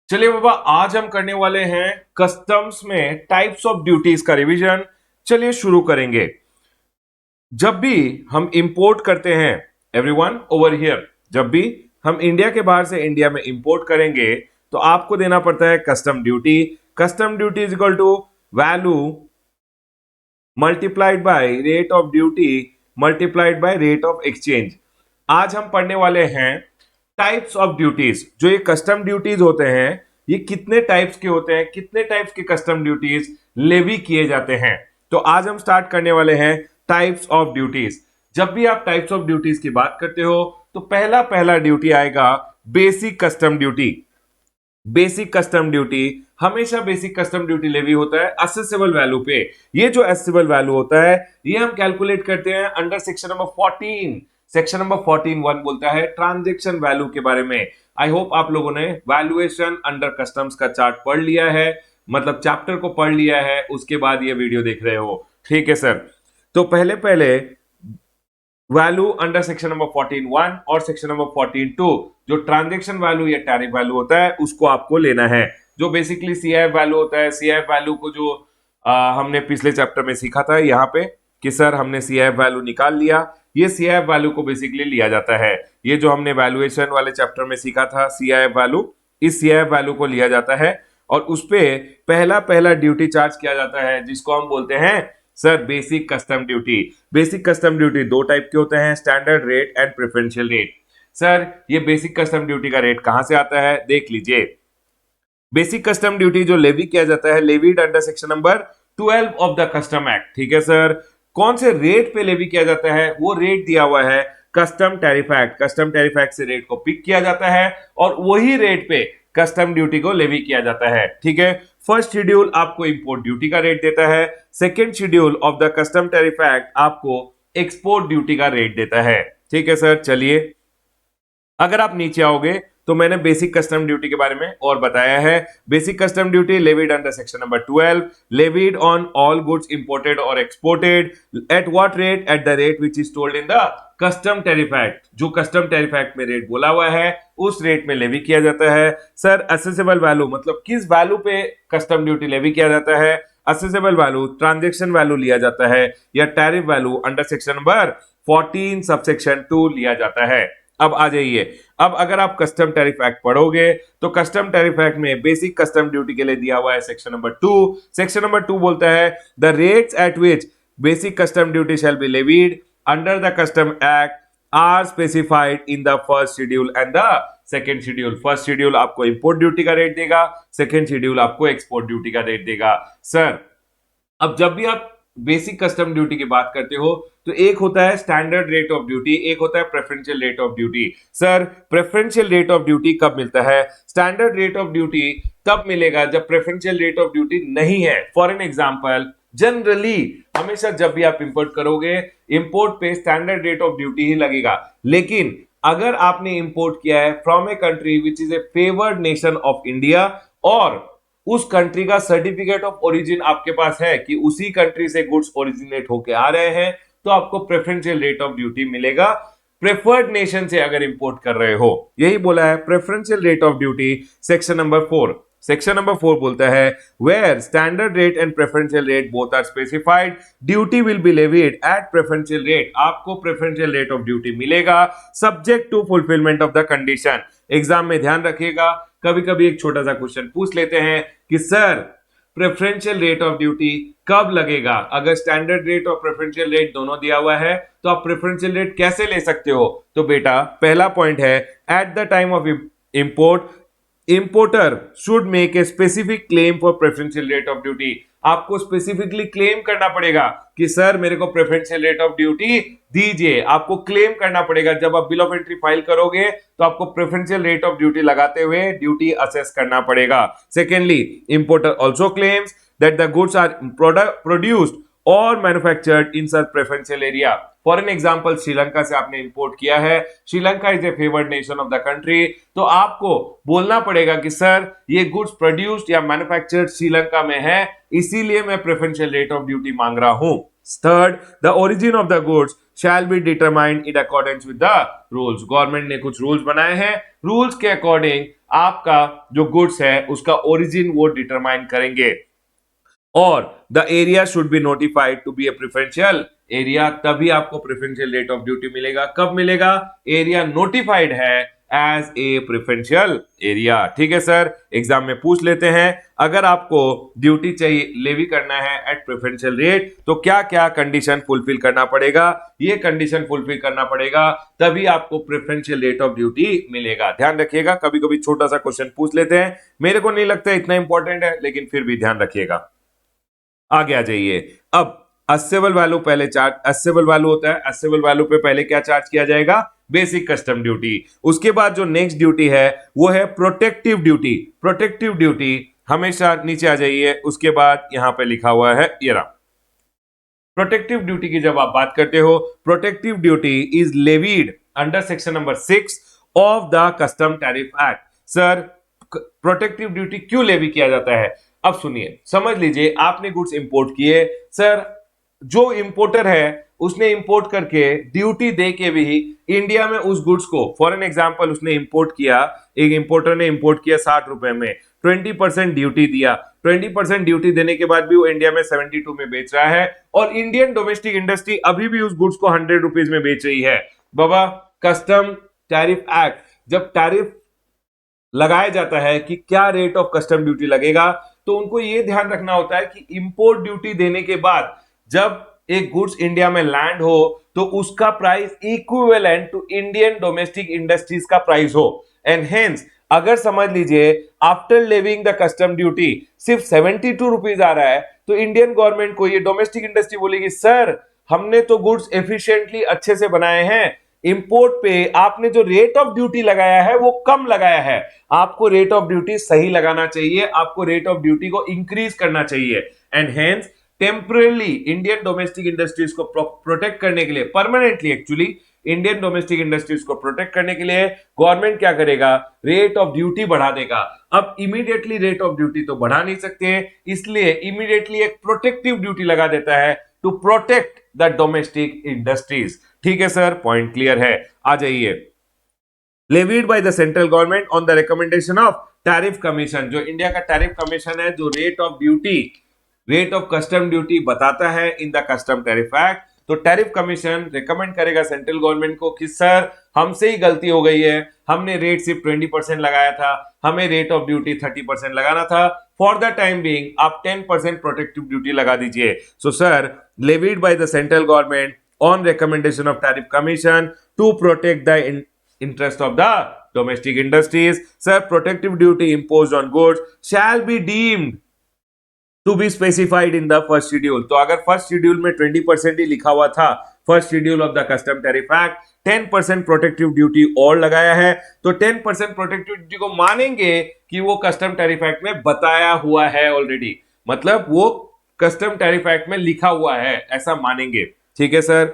चलिए बाबा, आज हम करने वाले हैं कस्टम्स में टाइप्स ऑफ ड्यूटीज का रिवीजन। चलिए शुरू करेंगे। जब भी हम इंपोर्ट करते हैं, एवरीवन ओवर हियर, जब भी हम इंडिया के बाहर से इंडिया में इंपोर्ट करेंगे तो आपको देना पड़ता है custom duty. Custom duty is equal to value multiplied by rate of duty multiplied by rate of exchange. आज हम पढ़ने वाले हैं टाइप्स ऑफ ड्यूटीज। जो ये कस्टम ड्यूटीज होते हैं, ये कितने टाइप्स के होते हैं, कितने टाइप्स के कस्टम ड्यूटीज लेवी किए जाते हैं। तो आज हम स्टार्ट करने वाले हैं टाइप्स ऑफ ड्यूटीज। जब भी आप टाइप्स ऑफ ड्यूटीज की बात करते हो तो पहला पहला ड्यूटी आएगा basic custom duty. Basic custom duty, हमेशा बेसिक कस्टम ड्यूटी लेवी होता है असेसेबल वैल्यू पे। ये जो असेसेबल वैल्यू होता है ये हम कैलकुलेट करते हैं under section number 14। Section number 14(1) बोलता है ट्रांजैक्शन वैल्यू के बारे में। आई होप आप लोगों ने वैल्यूएशन अंडर कस्टम्स का चार्ट पढ़ लिया है, मतलब चैप्टर को पढ़ लिया है, उसके बाद ये वीडियो देख रहे हो। ठीक है सर। तो पहले पहले वैल्यू अंडर सेक्शन नंबर 14(1) और सेक्शन नंबर 14(2) जो ट्रांजैक्शन वैल्यू या टैरिफ वैल्यू होता है उसको आपको लेना है। जो बेसिकली सीआईएफ वैल्यू होता है, सीआईएफ वैल्यू को जो हमने पिछले चैप्टर में सीखा था यहाँ पे कि सर हमने सीआईएफ वैल्यू निकाल लिया, ये सीआईएफ वैल्यू को बेसिकली लिया जाता है। ये जो हमने वैल्यूएशन वाले चैप्टर में सीखा था सीआईएफ वैल्यू, इस सीआईएफ वैल्यू को लिया जाता है और उस पे पहला पहला ड्यूटी चार्ज किया जाता है जिसको हम बोलते हैं sir basic custom duty. Basic custom duty दो टाइप के होते हैं, standard rate and preferential rate. Sir ये बेसिक कस्टम ड्यूटी का रेट कहां से आता है, देख लीजिए। बेसिक कस्टम ड्यूटी जो लेवी किया जाता है, levied under section number 12 of the custom act. ठीक है सर। कौन से रेट पे लेवी किया जाता है, वो रेट दिया हुआ है custom tariff act. Custom tariff act से रेट को पिक किया जाता है और वही रेट पे कस्टम ड्यूटी को लेवी किया जाता है। ठीक है। फर्स्ट शेड्यूल आपको इंपोर्ट ड्यूटी का रेट देता है, second schedule of the custom tariff act आपको एक्सपोर्ट ड्यूटी का रेट देता है। ठीक है सर। चलिए, अगर आप नीचे आओगे तो मैंने बेसिक कस्टम ड्यूटी के बारे में और बताया है। Basic custom duty levied under section number 12, levied on all goods imported और exported at what rate, at the rate which is told in the custom tariff act. जो कस्टम टैरिफ एक्ट में rate बोला हुआ है उस rate में levy किया जाता है। सर असेसेबल वैल्यू मतलब किस वैल्यू पे कस्टम ड्यूटी लेवी किया जाता है। असेसेबल वैल्यू ट्रांजैक्शन वैल्यू लिया जाता है या tariff value under section number 14 subsection 2 लिया जाता है। अब आ जाइए, अब अगर आप कस्टम टैरिफ एक्ट पढ़ोगे तो कस्टम टैरिफ एक्ट में बेसिक कस्टम ड्यूटी के लिए दिया हुआ है सेक्शन नंबर 2। सेक्शन नंबर 2 बोलता है the rates at which basic custom duty shall be levied under the custom act are specified in the first schedule and the second schedule. First schedule आपको import duty का rate देगा, second schedule आपको export duty का rate देगा। Sir अब जब भी आप बेसिक कस्टम ड्यूटी की बात करते हो तो एक होता है स्टैंडर्ड रेट ऑफ ड्यूटी, एक होता है preferential rate of duty. Sir preferential rate of duty कब मिलता है, स्टैंडर्ड रेट ऑफ ड्यूटी तब मिलेगा जब प्रेफरेंशियल रेट ऑफ ड्यूटी नहीं है। फॉर एन एग्जांपल, जनरली हमेशा जब भी आप इंपोर्ट करोगे इंपोर्ट पे स्टैंडर्ड रेट ऑफ ड्यूटी ही लगेगा, लेकिन अगर आपने इंपोर्ट किया है from a country which is a favoured nation of India और उस कंट्री का सर्टिफिकेट ऑफ ओरिजिन आपके पास है कि उसी कंट्री से गुड्स ओरिजिनेट होके आ रहे हैं, तो आपको प्रेफरेंशियल रेट ऑफ ड्यूटी मिलेगा प्रेफर्ड नेशन से अगर इंपोर्ट कर रहे हो। यही बोला है preferential rate of duty section number 4। Section number 4 बोलता है where standard rate and preferential rate both are specified duty will be levied at preferential rate. आपको प्रेफरेंशियल रेट ऑफ ड्यूटी मिलेगा subject to fulfilment of the condition. Exam में ध्यान रखिएगा, कभी कभी एक छोटा सा क्वेश्चन पूछ लेते हैं कि sir preferential rate of duty कब लगेगा। अगर स्टैंडर्ड रेट और प्रेफरेंशियल रेट दोनों दिया हुआ है तो आप प्रेफरेंशियल रेट कैसे ले सकते हो। तो बेटा पहला पॉइंट है at the time of import importer should make a specific claim for preferential rate of duty. आपको स्पेसिफिकली क्लेम करना पड़ेगा कि सर मेरे को प्रेफरेंशियल रेट ऑफ ड्यूटी दीजिए। आपको क्लेम करना पड़ेगा, जब आप बिल ऑफ एंट्री फाइल करोगे तो आपको प्रेफरेंशियल रेट ऑफ ड्यूटी लगाते हुए ड्यूटी असेस करना पड़ेगा। Secondly, importer also claims that the goods are produced और manufactured in such preferential area. For an example, Sri Lanka से आपने इंपोर्ट किया है, Sri Lanka is a favoured nation of the country, तो आपको बोलना पड़ेगा कि सर ये गुड्स प्रोड्यूस्ड या मैन्युफैक्चर्ड श्रीलंका में है, इसीलिए मैं प्रेफरेंशियल रेट ऑफ ड्यूटी मांग रहा हूं। Third, the origin of the goods shall be determined in accordance with the rules. Government ने कुछ रूल्स बनाए हैं, रूल्स के अकॉर्डिंग आपका जो गुड्स है उसका ओरिजिन वो डिटरमाइन करेंगे। और the area should be notified to be a preferential area, तभी आपको प्रेफरेंशियल रेट ऑफ ड्यूटी मिलेगा। कब मिलेगा? एरिया नोटिफाइड है एज ए प्रेफरेंशियल एरिया। ठीक है सर, एग्जाम में पूछ लेते हैं, अगर आपको ड्यूटी चाहिए लेवी करना है एट प्रेफरेंशियल रेट तो क्या क्या कंडीशन फुलफिल करना पड़ेगा? ये कंडीशन फुलफिल करना पड़ेगा, तभी आपको प्रेफरेंशियल रेट ऑफ ड्यूटी मिलेगा। ध्यान रखिएगा, कभी कभी छोटा सा क्वेश्चन पूछ लेते हैं, मेरे को नहीं लगता इतना इंपॉर्टेंट है, लेकिन फिर भी ध्यान रखिएगा। आगे आ जाइए। अब असेबल वैल्यू पहले चार्ज, असेबल वैल्यू होता है, असेबल वैल्यू पे पहले क्या चार्ज किया जाएगा? Basic custom duty. उसके बाद जो नेक्स्ट ड्यूटी है वो है प्रोटेक्टिव ड्यूटी। प्रोटेक्टिव ड्यूटी हमेशा नीचे आ जाइए, उसके बाद यहां पे लिखा हुआ है ये रहा। प्रोटेक्टिव ड्यूटी की जब आप बात करते हो, protective duty is levied under section number 6 of the custom tariff act. Sir, protective duty क्यों लेवी किया जाता है? अब सुनिए, समझ लीजिए आपने गुड्स इंपोर्ट किए, सर जो इंपोर्टर है उसने इंपोर्ट करके ड्यूटी दे के भी इंडिया में उस गुड्स को, फॉर एन एग्जांपल उसने इंपोर्ट किया, एक इंपोर्टर ने इंपोर्ट किया 60 रुपए में, 20% ड्यूटी दिया, 20% ड्यूटी देने के बाद भी वो इंडिया में 72 में बेच रहा है, और इंडियन डोमेस्टिक इंडस्ट्री अभी भी उस गुड्स को 100 रुपीज में बेच रही है। बाबा, कस्टम टैरिफ एक्ट, जब टैरिफ लगाया जाता है कि क्या रेट ऑफ कस्टम ड्यूटी लगेगा, तो उनको यह ध्यान रखना होता है कि इंपोर्ट ड्यूटी देने के बाद जब एक गुड्स इंडिया में लैंड हो तो उसका price equivalent to Indian domestic industries का प्राइस हो। एंड हेंस अगर समझ लीजिए after levying the custom duty सिर्फ 72 रुपीज आ रहा है, तो इंडियन गवर्नमेंट को ये डोमेस्टिक इंडस्ट्री बोलेगी, सर हमने तो गुड्स एफिशिएंटली अच्छे से बनाए हैं, इंपोर्ट पे आपने जो रेट ऑफ ड्यूटी लगाया है वो कम लगाया है, आपको रेट ऑफ ड्यूटी सही लगाना चाहिए, आपको रेट ऑफ ड्यूटी को इंक्रीज करना चाहिए। And hence temporarily Indian domestic industries को प्रोटेक्ट करने के लिए, permanently actually Indian domestic industries को प्रोटेक्ट करने के लिए गवर्नमेंट क्या करेगा? रेट ऑफ ड्यूटी बढ़ा देगा। अब इमीडिएटली रेट ऑफ ड्यूटी तो बढ़ा नहीं सकते, इसलिए इमीडिएटली एक प्रोटेक्टिव ड्यूटी लगा देता है to protect the domestic industries. ठीक है सर, पॉइंट क्लियर है। आ जाइए, levied by the central government on the recommendation of tariff commission. जो इंडिया का टैरिफ कमीशन है, जो rate of duty, rate of custom duty बताता है in the custom tariff act, तो टैरिफ कमीशन रिकमेंड करेगा सेंट्रल गवर्नमेंट को कि सर हमसे ही गलती हो गई है, हमने रेट सिर्फ 20% लगाया था, हमें रेट ऑफ ड्यूटी 30% लगाना था, फॉर द टाइम बीइंग आप 10% प्रोटेक्टिव ड्यूटी लगा दीजिए। So sir, levied by the central government on recommendation of tariff commission to protect the interest of the domestic industries. Sir, protective duty imposed on goods shall be deemed to be specified in the first schedule. तो अगर first schedule में 20% ही लिखा हुआ था, first schedule of the custom tariff act 10% protective duty और लगाया है, तो 10% प्रोटेक्टिव ड्यूटी को मानेंगे कि वो कस्टम टैरिफ एक्ट में बताया हुआ है ऑलरेडी, मतलब वो कस्टम टैरिफ एक्ट में लिखा हुआ है, ऐसा मानेंगे। ठीक है sir.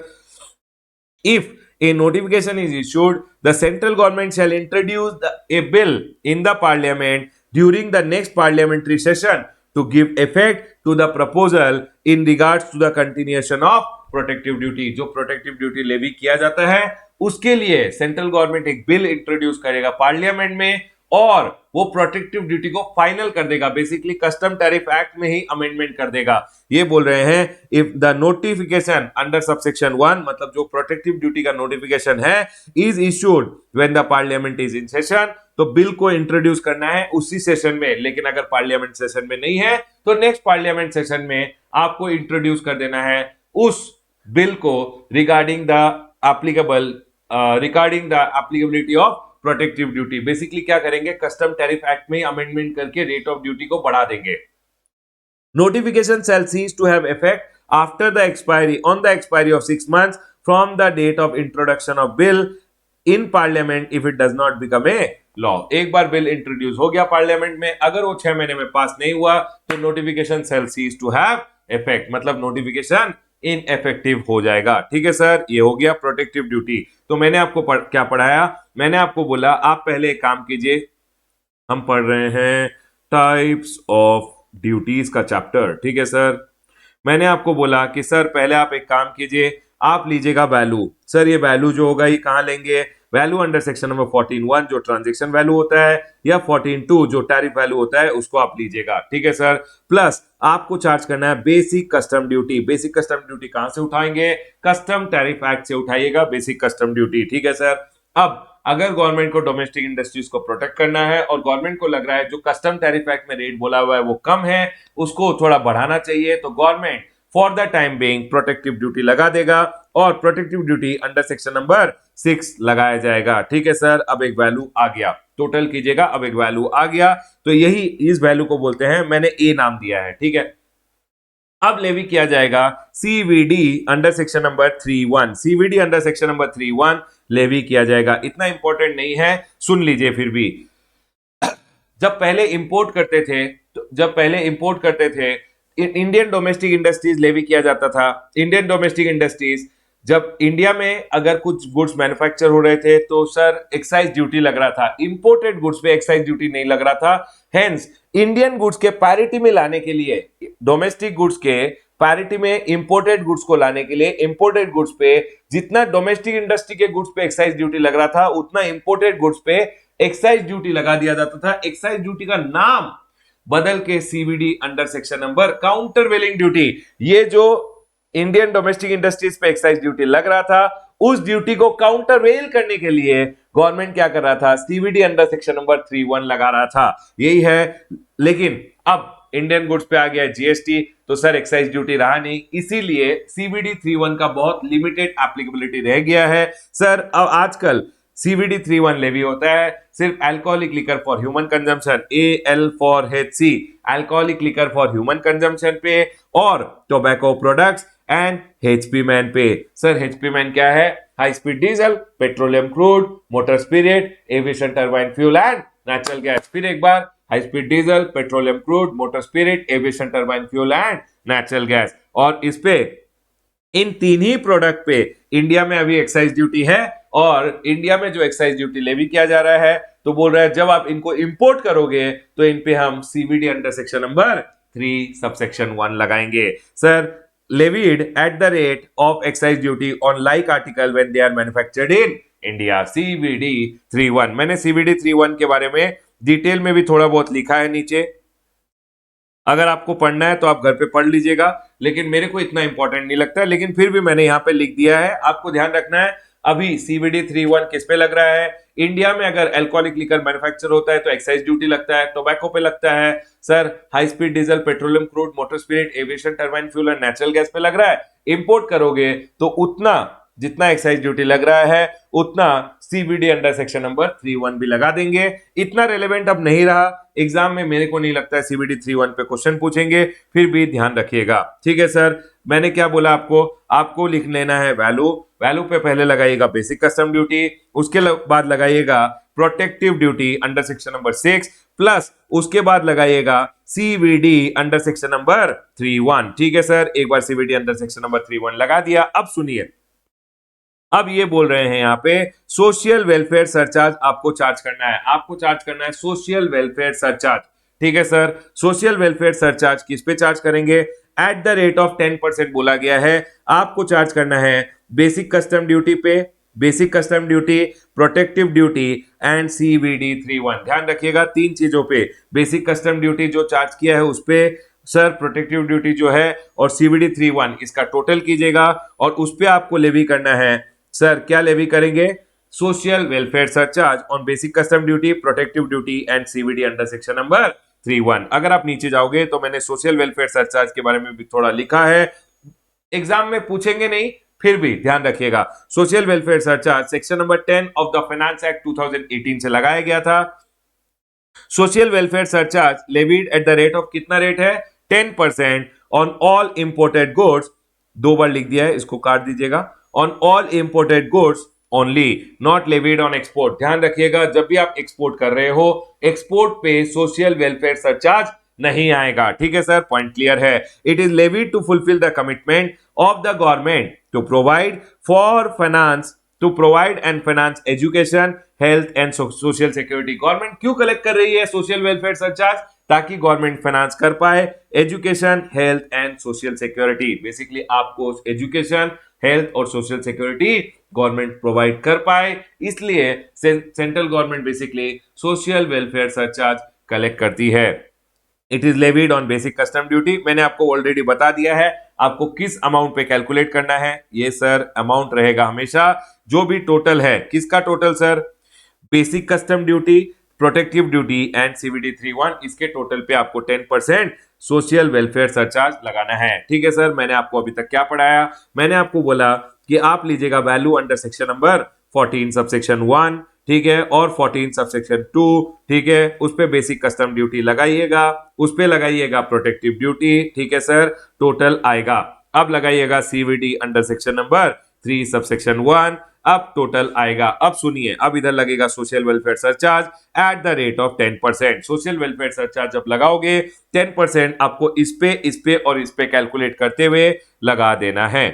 If a notification is issued, the central government shall introduce a bill in the parliament during the next parliamentary session to give effect to the proposal in regards to the continuation of protective duty। जो protective duty levy किया जाता है उसके लिए central government एक bill introduce करेगा parliament में, और वो प्रोटेक्टिव ड्यूटी को फाइनल कर देगा, बेसिकली कस्टम टैरिफ एक्ट में ही अमेंडमेंट कर देगा। ये बोल रहे हैं if the notification under subsection 1, मतलब जो प्रोटेक्टिव ड्यूटी का नोटिफिकेशन है, is issued when the parliament is in session, तो बिल को इंट्रोड्यूस करना है उसी सेशन में, लेकिन अगर पार्लियामेंट सेशन में नहीं है तो नेक्स्ट पार्लियामेंट सेशन में आपको इंट्रोड्यूस कर देना है उस बिल को regarding the applicability of protective duty. Basically क्या करेंगे, कस्टम टैरिफ एक्ट में अमेंडमेंट करके रेट ऑफ ड्यूटी को बढ़ा देंगे। Notification shall cease to have effect after the expiry on the expiry of 6 months from the date of introduction of bill in parliament if it does not become a law. एक बार bill introduce हो गया parliament में, अगर वो 6 महीने में पास नहीं हुआ तो notification shall cease to have effect, मतलब नोटिफिकेशन इनएफेक्टिव हो जाएगा। ठीक है सर, ये हो गया प्रोटेक्टिव ड्यूटी। तो मैंने आपको क्या पढ़ाया? मैंने आपको बोला आप पहले एक काम कीजिए, हम पढ़ रहे हैं टाइप्स ऑफ ड्यूटीज का चैप्टर। ठीक है सर, मैंने आपको बोला कि सर पहले आप एक काम कीजिए, आप लीजिएगा वैल्यू। सर ये वैल्यू जो होगा ये कहां लेंगे? वैल्यू अंडर सेक्शन नंबर 14(1) जो ट्रांजेक्शन वैल्यू होता है या 14(2) जो टैरिफ वैल्यू होता है उसको आप लीजिएगा, ठीक है सर। प्लस आपको चार्ज करना है basic custom duty. Basic custom duty कहां से उठाएंगे? कस्टम टैरिफ एक्ट से उठाइएगा बेसिक कस्टम ड्यूटी, ठीक है सर। अब अगर गवर्नमेंट को डोमेस्टिक इंडस्ट्रीज को प्रोटेक्ट करना है और गवर्नमेंट को लग रहा है जो कस्टम टैरिफ एक्ट में रेट बोला हुआ है वो कम है, उसको थोड़ा बढ़ाना चाहिए, तो government for the time being protective duty लगा देगा और protective duty under section number 6 लगाया जाएगा, ठीक है सर। अब एक वैल्यू आ गया, टोटल कीजिएगा, अब एक वैल्यू आ गया, तो यही इस वैल्यू को बोलते हैं, मैंने ए नाम दिया है, ठीक है। अब लेवी किया जाएगा CVD under section number 3(1). CVD under section number 3(1) levy किया जाएगा। इतना इंपॉर्टेंट नहीं है, सुन लीजिए फिर भी। जब पहले इंपोर्ट करते थे इंडियन डोमेस्टिक इंडस्ट्रीज लेवी किया जाता था। इंडियन डोमेस्टिक इंडस्ट्रीज जब इंडिया में अगर कुछ गुड्स मैन्युफैक्चर हो रहे थे तो सर एक्साइज ड्यूटी लग रहा था, इंपोर्टेड गुड्स पे एक्साइज ड्यूटी नहीं लग रहा था। हेंस इंडियन गुड्स के पैरिटी में लाने के लिए, डोमेस्टिक गुड्स के पैरिटी में इंपोर्टेड गुड्स को लाने के लिए, इंपोर्टेड गुड्स पे जितना डोमेस्टिक इंडस्ट्री के गुड्स पे एक्साइज ड्यूटी लग रहा था उतना इंपोर्टेड गुड्स पे एक्साइज ड्यूटी लगा दिया जाता था। एक्साइज ड्यूटी का नाम बदल के CVD under section number countervailing duty, ये जो इंडियन डोमेस्टिक इंडस्ट्रीज पे एक्साइज ड्यूटी लग रहा था उस ड्यूटी को काउंटर वेल करने के लिए गवर्नमेंट क्या कर रहा था? सीवीडी अंडर सेक्शन नंबर 3(1) लगा रहा था, यही है। लेकिन अब इंडियन गुड्स पे आ गया जीएसटी, तो सर एक्साइज ड्यूटी रहा नहीं, इसीलिए सीवीडी 3(1) का बहुत लिमिटेड एप्लीकेबिलिटी रह गया है सर। अब आजकल सीवीडी 3(1) लेवी होता है सिर्फ alcoholic liquor for human consumption, AL for HC, alcoholic liquor for human consumption पे, और tobacco products and HP MAN पे। सर HP मैन क्या है? High speed diesel, petroleum crude, motor spirit, aviation turbine fuel and natural gas. फिर एक बार, high speed diesel, petroleum crude, motor spirit, aviation turbine fuel and natural gas. और इस पे, इन तीन ही प्रोडक्ट पे इंडिया में अभी एक्साइज ड्यूटी है, और इंडिया में जो एक्साइज ड्यूटी लेवी किया जा रहा है तो बोल रहा है जब आप इनको इंपोर्ट करोगे तो इन पे हम CVD under section number 3 subsection 1 लगाएंगे। Sir levied at the rate of excise duty on like article when they are manufactured in India, CVD 3(1). मैंने CVD 3(1) के बारे में डिटेल में भी थोड़ा बहुत लिखा है नीचे, अगर आपको पढ़ना है तो आप घर पे पढ़ लीजिएगा, लेकिन मेरे को इतना इंपॉर्टेंट नहीं लगता है, लेकिन फिर भी मैंने यहाँ पे लिख दिया है। आपको ध्यान रखना है अभी सीवीडी 3(1) किस पे लग रहा है? इंडिया में अगर अल्कोहलिक लिकर मैन्युफैक्चर होता है तो एक्साइज ड्यूटी लगता है, टोबैको पे लगता है। Sir high speed diesel, petroleum crude, motor spirit, aviation turbine fuel और नेचुरल गैस पे लग रहा है। इंपोर्ट करोगे तो उतना जितना एक्साइज ड्यूटी लग रहा है उतना सीवीडी अंडर सेक्शन नंबर 3(1) भी लगा देंगे। इतना रेलेवेंट अब नहीं रहा, एग्जाम में मेरे को नहीं लगता है सीवीडी 3(1) पे क्वेश्चन पूछेंगे, फिर भी ध्यान रखिएगा, ठीक है सर। मैंने क्या बोला आपको लिख लेना है वैल्यू पे पहले लगाइएगा बेसिक कस्टम ड्यूटी, उसके बाद लगाइएगा protective duty under section number 6, plus उसके बाद लगाइएगा सीवीडी अंडर सेक्शन नंबर 3(1), ठीक है सर। एक बार सीवीडी अंडर सेक्शन नंबर 3(1) लगा दिया। अब सुनिए, अब ये बोल रहे हैं यहाँ पे सोशल वेलफेयर सरचार्ज आपको चार्ज करना है, आपको चार्ज करना है सोशल वेलफेयर सरचार्ज, ठीक है सर। सोशल वेलफेयर सरचार्ज किस पे चार्ज करेंगे? एट द रेट ऑफ 10% बोला गया है। आपको चार्ज करना है बेसिक कस्टम ड्यूटी पे, basic custom duty, protective duty and CVD 3(1). ध्यान रखिएगा तीन चीजों पे, बेसिक कस्टम ड्यूटी जो चार्ज किया है उस पे सर, प्रोटेक्टिव ड्यूटी जो है और सीवीडी 3(1) इसका टोटल कीजिएगा और उस पे आपको लेवी करना है। सर क्या लेवी करेंगे? Social welfare surcharge on basic custom duty, protective duty and CVD under section number 3(1). अगर आप नीचे जाओगे तो मैंने सोशल वेलफेयर सरचार्ज के बारे में भी थोड़ा लिखा है, एग्जाम में पूछेंगे नहीं, फिर भी ध्यान रखिएगा। Social welfare surcharge section number 10 of the finance act 2018 से लगाया गया था। Social welfare surcharge levied at the rate of, कितना रेट है? 10% ऑन ऑल इंपोर्टेड गुड्स, 2 बार लिख दिया है, इसको काट दीजिएगा। On all imported goods only, not levied on export. ध्यान रखिएगा जब भी आप एक्सपोर्ट कर रहे हो, एक्सपोर्ट पे सोशल वेलफेयर सरचार्ज नहीं आएगा, ठीक है सर, पॉइंट क्लियर है। It is levied to fulfil the commitment of the government to provide for finance, to provide and finance education, health and social security. Government क्यों collect कर रही है social welfare surcharge? ताकि government finance कर पाए education, health and social security. Basically आपको education, health और social security government provide कर पाए, इसलिए central government basically social welfare surcharge collect करती है। It is levied on basic custom duty, मैंने आपको ऑलरेडी बता दिया है आपको किस अमाउंट पे कैलकुलेट करना है। ये सर अमाउंट रहेगा हमेशा जो भी टोटल है, किसका total sir, basic custom duty, protective duty and CVD 31, इसके टोटल पे आपको 10% सोशल वेलफेयर सरचार्ज लगाना है। ठीक है सर, मैंने आपको अभी तक क्या पढ़ाया, मैंने आपको बोला कि आप लीजिएगा value under section number 14 subsection 1, ठीक है, और 14 सबसेक्शन 2, ठीक है, उस पे बेसिक कस्टम ड्यूटी लगाइएगा, उस पे लगाइएगा प्रोटेक्टिव ड्यूटी, ठीक है सर, टोटल आएगा। अब लगाइएगा CVD under section number 3 subsection 1, अब टोटल आएगा। अब सुनिए, अब इधर लगेगा social welfare surcharge at the rate of 10%। Social welfare surcharge जब लगाओगे 10% आपको इस पे और इस पे कैलकुलेट करते हुए लगा देना है।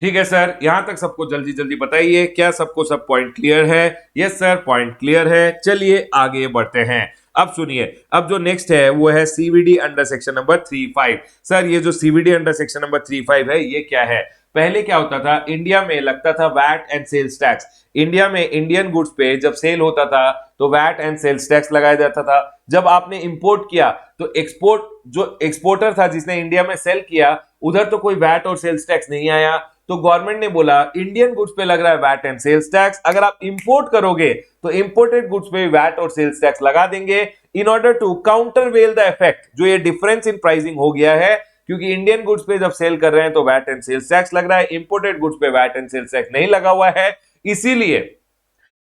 ठीक है सर, यहां तक सबको जल्दी जल्दी बताइए, क्या सबको सब पॉइंट क्लियर है? यस सर, पॉइंट क्लियर है। चलिए आगे बढ़ते हैं। अब सुनिए, अब जो नेक्स्ट है वो है CVD under section number 35। Sir ये जो सीवीडी अंडर सेक्शन नंबर 35 है ये क्या है? पहले क्या होता था, इंडिया में लगता था VAT and sales tax. India में इंडियन गुड्स पे जब सेल होता था तो वैट एंड सेल्स टैक्स लगाया जाता था। जब आपने इंपोर्ट किया तो एक्सपोर्ट, जो एक्सपोर्टर था जिसने इंडिया में सेल किया, उधर तो कोई वैट और सेल्स टैक्स नहीं आया, तो गवर्नमेंट ने बोला इंडियन गुड्स पे लग रहा है वैट एंड सेल्स टैक्स, अगर आप इंपोर्ट करोगे तो इंपोर्टेड गुड्स पे वैट और सेल्स टैक्स लगा देंगे in order to countervail the effect, जो ये डिफरेंस इन प्राइसिंग हो गया है, क्योंकि इंडियन गुड्स पे जब सेल कर रहे हैं तो वैट एंड सेल्स टैक्स लग रहा है, इंपोर्टेड गुड्स पे वैट एंड सेल्स टैक्स नहीं लगा हुआ है, इसीलिए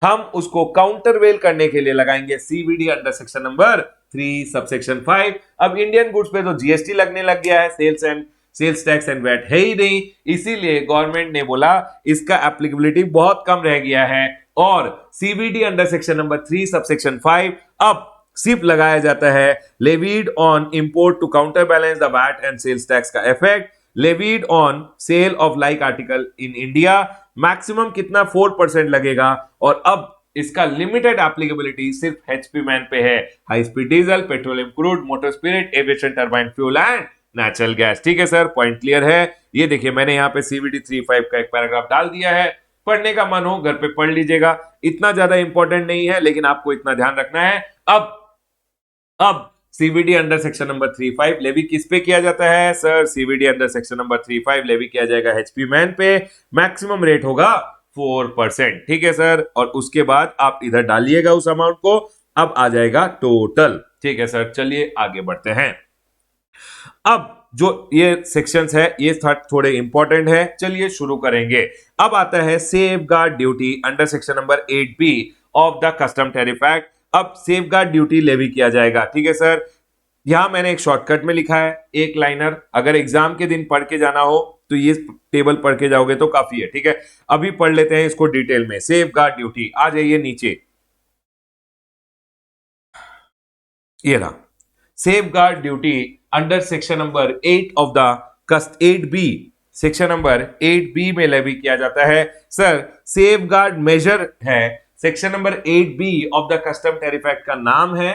हम उसको काउंटरवेल करने के लिए लगाएंगे CVD under section number 3 subsection 5। अब इंडियन गुड्स पे तो जीएसटी लगने लग गया है, सेल्स टैक्स एंड वैट है ही नहीं, इसीलिए गवर्नमेंट ने बोला इसका एप्लीकेबिलिटी बहुत कम रह गया है और CVD under section number 3 subsection 5 अब सिर्फ लगाया जाता है levied on import to counterbalance the VAT and sales tax का effect, levied on sale of like article in India, maximum कितना 4% लगेगा, और अब इसका लिमिटेड एप्लीकेबिलिटी सिर्फ एचपी मैन पे है, high speed diesel, petroleum crude, motor spirit, aviation turbine fuel and natural gas. ठीक है सर, पॉइंट क्लियर है। ये देखिए मैंने यहाँ पे सीवीडी 35 का एक पैराग्राफ डाल दिया है, पढ़ने का मन हो घर पे पढ़ लीजिएगा, इतना ज्यादा इंपॉर्टेंट नहीं है लेकिन आपको इतना ध्यान रखना है। अब CVD under section number 35 levy किस पे किया जाता है sir? CVD under section number 35 levy किया जाएगा एचपी मैन पे, मैक्सिमम रेट होगा 4%। ठीक है सर, और उसके बाद आप इधर डालिएगा उस अमाउंट को, अब आ जाएगा टोटल। ठीक है सर, चलिए आगे बढ़ते हैं। अब जो ये सेक्शंस है ये थोड़े इंपॉर्टेंट है, चलिए शुरू करेंगे। अब आता है safeguard duty under section number 8B of the custom tariff act. अब सेफगार्ड ड्यूटी लेवी किया जाएगा। ठीक है सर, यहां मैंने एक शॉर्टकट में लिखा है, एक लाइनर, अगर एग्जाम के दिन पढ़ के जाना हो तो ये टेबल पढ़ के जाओगे तो काफी है। ठीक है, अभी पढ़ लेते हैं इसको डिटेल में। सेफगार्ड ड्यूटी, आ जाइए नीचे, ये रहा safeguard duty under section number 8 of the कस्ट 8B, सेक्शन नंबर 8B में लेवी किया जाता है। सर सेफगार्ड मेजर है, section number 8B of the custom tariff act का नाम है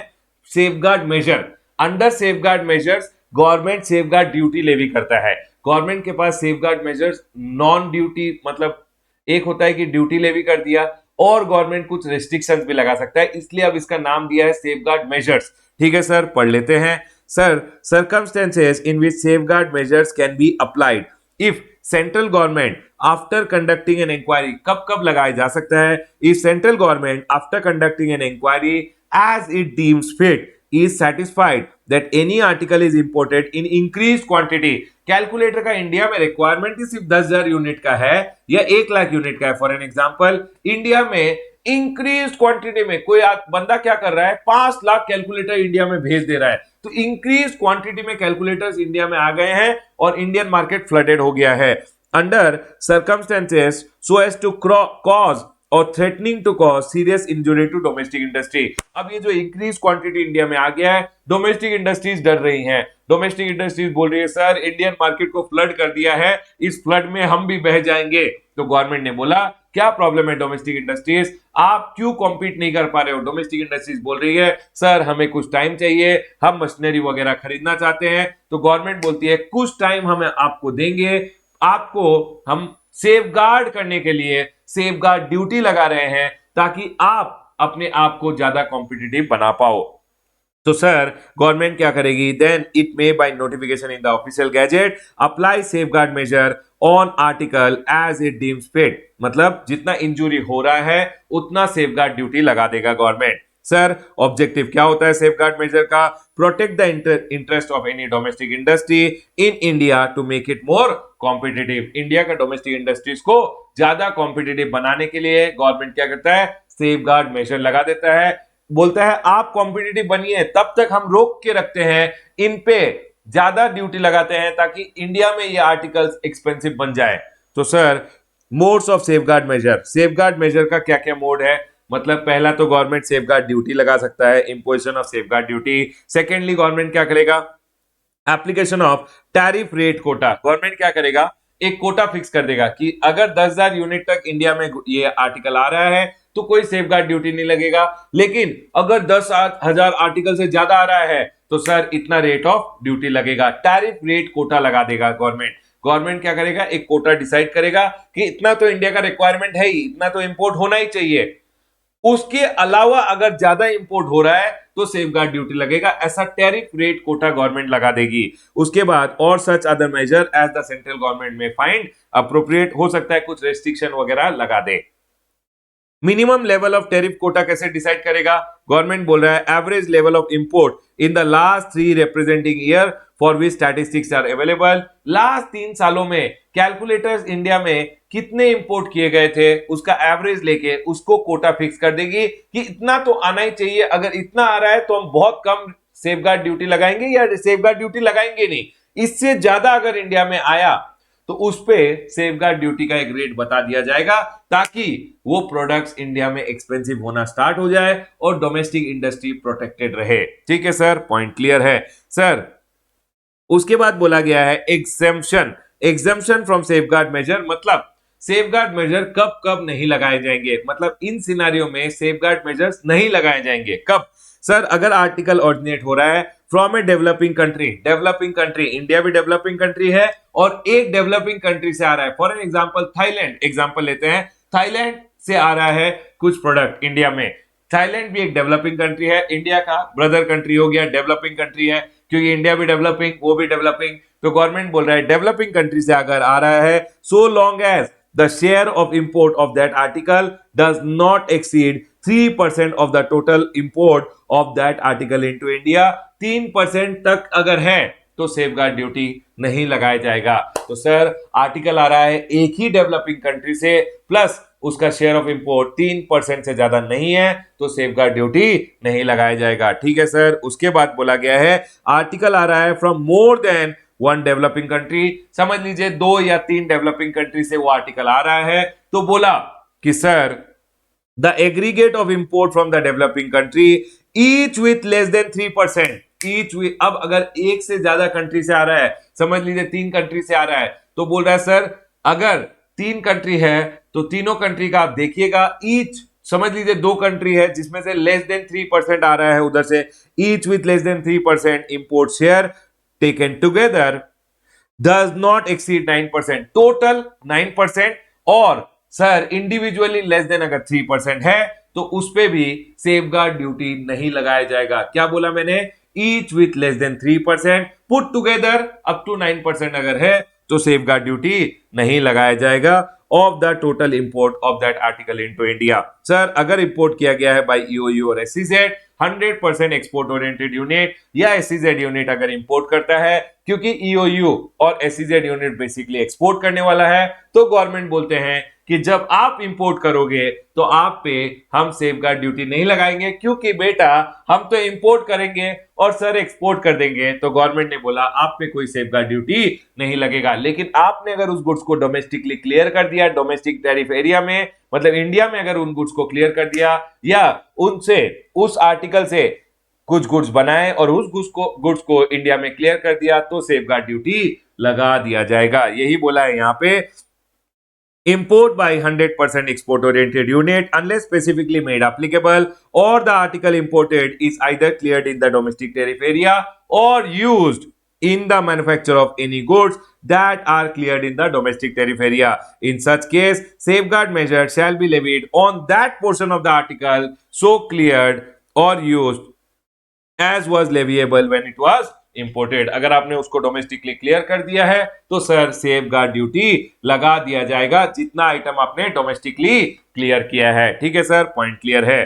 safeguard measure. Under safeguard measures government safeguard duty levy करता है। गवर्नमेंट के पास सेफगार्ड मेजर्स नॉन ड्यूटी, मतलब एक होता है कि ड्यूटी लेवी कर दिया और गवर्नमेंट कुछ रेस्ट्रिक्शंस भी लगा सकता है, इसलिए अब इसका नाम दिया है सेफगार्ड मेजर्स। ठीक है सर, पढ़ लेते हैं। Sir circumstances in which safeguard measures can be applied if central government after conducting an inquiry, कब कब लगाया जा सकता है? if central government after conducting an inquiry as it deems fit is satisfied that any article is imported in increased quantity। Calculator का India में requirement ही सिर्फ 10,000 unit का है या 1 लाख यूनिट का है। फॉर एन एग्जांपल, इंडिया में इंक्रीज क्वांटिटी में कोई बंदा क्या कर रहा है, 5 लाख कैलकुलेटर इंडिया में भेज दे रहा है, तो इंक्रीज क्वांटिटी में कैलकुलेटर्स इंडिया में आ गए हैं और इंडियन मार्केट फ्लडेड हो गया है। Under circumstances so as to cause और threatening to cause serious injury to domestic industry. अब ये जो इंक्रीज क्वांटिटी इंडिया में आ गया है, डोमेस्टिक इंडस्ट्रीज डर रही हैं। डोमेस्टिक इंडस्ट्रीज बोल रही है सर इंडियन मार्केट को फ्लड कर दिया है, इस फ्लड में हम भी बह जाएंगे। तो गवर्नमेंट ने बोला क्या प्रॉब्लम है डोमेस्टिक इंडस्ट्रीज, आप क्यों कॉम्पीट नहीं कर पा रहे हो? डोमेस्टिक इंडस्ट्रीज बोल रही है सर हमें कुछ टाइम चाहिए, हम मशीनरी वगैरह खरीदना चाहते हैं। तो गवर्नमेंट बोलती है कुछ टाइम हम आपको देंगे, आपको हम सेफगार्ड करने के लिए सेफगार्ड ड्यूटी लगा रहे हैं ताकि आप अपने आप को ज्यादा कॉम्पिटिटिव बना पाओ। तो सर गवर्नमेंट क्या करेगी, then it may by notification in the official gazette apply safeguard measure on article as it deems fit, मतलब जितना इंजुरी हो रहा है उतना सेफगार्ड ड्यूटी लगा देगा गवर्नमेंट। सर ऑब्जेक्टिव क्या होता है सेफगार्ड मेजर का, protect the interest of any domestic industry in India to make it more competitive. India का डोमेस्टिक इंडस्ट्रीज को ज्यादा कॉम्पिटिटिव बनाने के लिए गवर्नमेंट क्या करता है, सेफगार्ड मेजर लगा देता है, बोलता है आप कॉम्पिटिटिव बनिए, तब तक हम रोक के रखते हैं, इन पे ज्यादा ड्यूटी लगाते हैं ताकि इंडिया में ये आर्टिकल्स एक्सपेंसिव बन जाए। तो sir modes of safeguard measure का क्या क्या मोड है, मतलब पहला तो गवर्नमेंट सेफगार्ड ड्यूटी लगा सकता है, imposition of safeguard duty. Secondly government क्या करेगा, application of tariff rate quota, government क्या करेगा, एक कोटा फिक्स कर देगा कि अगर 10,000 यूनिट तक इंडिया में ये आर्टिकल आ रहा है तो कोई सेफगार्ड ड्यूटी नहीं लगेगा, लेकिन अगर 10,000 आर्टिकल से ज्यादा आ रहा है तो सर इतना रेट ऑफ ड्यूटी लगेगा। टैरिफ रेट कोटा लगा देगा गवर्नमेंट क्या करेगा, एक कोटा डिसाइड करेगा कि इतना तो इंडिया का रिक्वायरमेंट है ही, इतना तो इंपोर्ट होना ही चाहिए, उसके अलावा अगर ज्यादा इंपोर्ट हो रहा है तो सेफगार्ड ड्यूटी लगेगा, ऐसा टैरिफ रेट कोटा गवर्नमेंट लगा देगी। उसके बाद और such other measure as the central government may find appropriate, हो सकता है कुछ रेस्ट्रिक्शन वगैरह लगा दे। Minimum level of tariff quota कैसे डिसाइड करेगा, गवर्नमेंट बोल रहा है average level of import in the last 3 representing year for which statistics are available. Last 3 सालों में कैलकुलेटर्स इंडिया में कितने इंपोर्ट किए गए थे उसका एवरेज लेके उसको कोटा फिक्स कर देगी कि इतना तो आना ही चाहिए, अगर इतना आ रहा है तो हम बहुत कम सेफगार्ड ड्यूटी लगाएंगे या सेफगार्ड ड्यूटी लगाएंगे नहीं, इससे ज्यादा अगर इंडिया में आया तो उस पे सेफगार्ड ड्यूटी का एक रेट बता दिया जाएगा ताकि वो प्रोडक्ट्स इंडिया में एक्सपेंसिव होना स्टार्ट हो जाए और डोमेस्टिक इंडस्ट्री प्रोटेक्टेड रहे। ठीक है सर, पॉइंट क्लियर है सर। उसके बाद बोला गया है एग्जम्पशन फ्रॉम सेफगार्ड मेजर, मतलब सेफगार्ड मेजर कब कब नहीं लगाए जाएंगे, मतलब इन सिनारियो में सेफगार्ड मेजर्स नहीं लगाए जाएंगे कब, सर अगर आर्टिकल ऑरिजिनेट हो रहा है from a developing country, India भी डेवलपिंग कंट्री है और एक डेवलपिंग कंट्री से आ रहा है, for an example Thailand, example लेते हैं, थाईलैंड से आ रहा है कुछ प्रोडक्ट इंडिया में, थाईलैंड भी एक डेवलपिंग कंट्री है, इंडिया का ब्रदर कंट्री हो गया, डेवलपिंग कंट्री है, क्योंकि इंडिया भी डेवलपिंग वो भी डेवलपिंग, तो गवर्नमेंट बोल रहा है डेवलपिंग कंट्री से अगर आ रहा है so long as the share of import of that article does not exceed 3% of the total import of that article into India, 3% तक अगर है तो सेफगार्ड ड्यूटी नहीं लगाया जाएगा। तो सर आर्टिकल आ रहा है एक ही डेवलपिंग कंट्री से प्लस उसका शेयर ऑफ इंपोर्ट 3% से ज्यादा नहीं है तो सेफगार्ड ड्यूटी नहीं लगाया जाएगा। ठीक है सर। उसके बाद बोला गया है आर्टिकल आ रहा है from more than one developing country, समझ लीजिए 2 या 3 डेवलपिंग कंट्री से वो आर्टिकल आ रहा है, तो बोला कि sir the aggregate of import from the developing country each with less than 3%, each with, अब अगर एक से ज्यादा कंट्री से आ रहा है, समझ लीजिए 3 कंट्री से आ रहा है, तो बोल रहा है सर अगर 3 कंट्री है तो तीनों कंट्री का आप देखिएगा, ईच समझ लीजिए 2 कंट्री है जिसमें से लेस देन 3% आ रहा है उधर से, each with less than 3% import share taken together does not exceed 9%, total 9%, और सर इंडिविजुअली लेस देन अगर 3% है तो उस पे भी सेफगार्ड ड्यूटी नहीं लगाया जाएगा। क्या बोला मैंने, each with less than 3%, put together up to 9% अगर है तो सेफगार्ड ड्यूटी नहीं लगाया जाएगा of the total import of that article into India. Sir अगर इंपोर्ट किया गया है बाय ईओयू और एसईजेड, 100% एक्सपोर्ट ओरिएंटेड यूनिट या एसईजेड यूनिट अगर इंपोर्ट करता है, क्योंकि ईओयू और एसईजेड यूनिट बेसिकली एक्सपोर्ट करने वाला है, तो गवर्नमेंट बोलते हैं कि जब आप इंपोर्ट करोगे तो आप पे हम सेफगार्ड ड्यूटी नहीं लगाएंगे, क्योंकि बेटा हम तो इंपोर्ट करेंगे और सर एक्सपोर्ट कर देंगे, तो गवर्नमेंट ने बोला आप पे कोई सेफगार्ड ड्यूटी नहीं लगेगा। लेकिन आपने अगर उस गुड्स को डोमेस्टिकली क्लियर कर दिया, डोमेस्टिक टैरिफ एरिया में, मतलब इंडिया में अगर उन गुड्स को क्लियर कर दिया या उनसे उस आर्टिकल से कुछ गुड्स बनाए और उस गुड्स को इंडिया में क्लियर कर दिया तो सेफगार्ड ड्यूटी लगा दिया जाएगा। यही बोला है यहाँ पे, import by 100% export oriented unit unless specifically made applicable, or the article imported is either cleared in the domestic tariff area or used in the manufacture of any goods that are cleared in the domestic tariff area. In such case, safeguard measures shall be levied on that portion of the article so cleared or used as was leviable when it was imported. अगर आपने उसको domestically clear कर दिया है तो sir safe guard duty लगा दिया जाएगा जितना आइटम आपने डोमेस्टिकली क्लियर किया है. ठीक है सर, पॉइंट क्लियर है.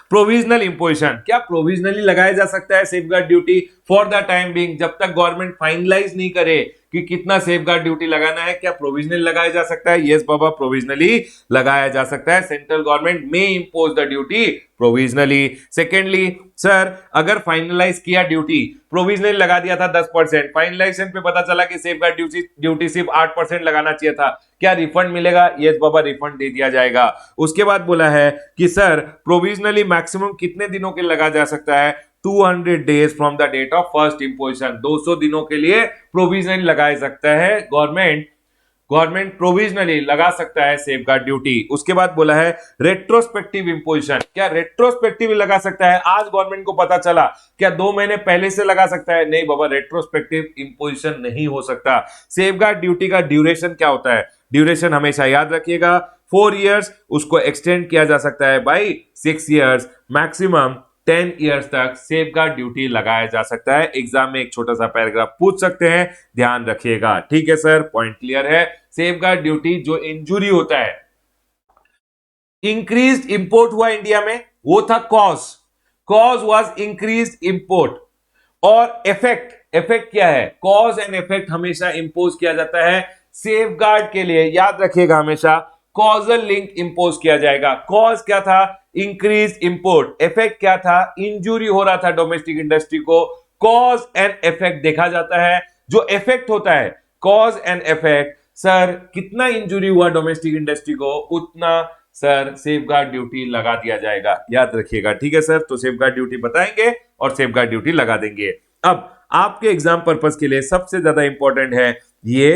प्रोविजनल इंपोजिशन, क्या प्रोविजनली लगाया जा सकता है safeguard duty for the time being, जब तक गवर्नमेंट फाइनलाइज नहीं करे कि कितना सेफगार्ड ड्यूटी लगाना है. क्या प्रोविजनली लगाया जा सकता है? यस बाबा, प्रोविजनली लगाया जा सकता है. सेंट्रल गवर्नमेंट में impose the duty provisionally. Secondly sir, अगर फाइनलाइज किया ड्यूटी, प्रोविजनली लगा दिया था 10%, फाइनलाइजेशन पे पता चला कि सेफगार्ड ड्यूटी सिर्फ 8% लगाना चाहिए था, क्या रिफंड मिलेगा? यस बाबा, रिफंड दे दिया जाएगा. उसके बाद बोला है कि सर प्रोविजनली मैक्सिमम कितने दिनों के लगा जा सकता है? 200 days from the date of first imposition. 200 दिनों के लिए प्रोविजनली लगाया सकता है गवर्नमेंट प्रोविजनली लगा सकता है सेफगार्ड ड्यूटी. उसके बाद बोला है रेट्रोस्पेक्टिव इंपोजिशन, क्या रेट्रोस्पेक्टिव लगा सकता है? आज गवर्नमेंट को पता चला, क्या 2 महीने पहले से लगा सकता है? नहीं बाबा, रेट्रोस्पेक्टिव इंपोजिशन नहीं हो सकता. सेफगार्ड ड्यूटी का ड्यूरेशन क्या होता है? ड्यूरेशन हमेशा याद रखिएगा 4 इयर्स, उसको एक्सटेंड किया जा सकता है बाई 6 इयर्स, मैक्सिमम 10 इयर्स तक सेफगार्ड ड्यूटी लगाया जा सकता है. एग्जाम में एक छोटा सा पैराग्राफ पूछ सकते हैं, ध्यान रखिएगा. ठीक है सर, पॉइंट क्लियर है. सेफगार्ड ड्यूटी जो इंजुरी होता है, इंक्रीज्ड इंपोर्ट हुआ इंडिया में, वो था कॉज वाज इंक्रीज्ड इंपोर्ट. और इफेक्ट क्या है? कॉज एंड इफेक्ट हमेशा इंपोज किया जाता है सेफगार्ड के लिए. याद रखिएगा, हमेशा कॉजल लिंक इंपोज किया जाएगा. कॉज क्या था? Increase import. इफेक्ट क्या था? इंजुरी हो रहा था डोमेस्टिक इंडस्ट्री को. कॉज एंड इफेक्ट देखा जाता है. जो इफेक्ट होता है, कॉज एंड इफेक्ट, सर कितना इंजुरी हुआ डोमेस्टिक इंडस्ट्री को, उतना सर सेफगार्ड ड्यूटी लगा दिया जाएगा. याद रखिएगा. ठीक है सर, तो सेफगार्ड ड्यूटी बताएंगे और सेफगार्ड ड्यूटी लगा देंगे. अब आपके एग्जाम पर्पस के लिए सबसे ज्यादा इंपॉर्टेंट है ये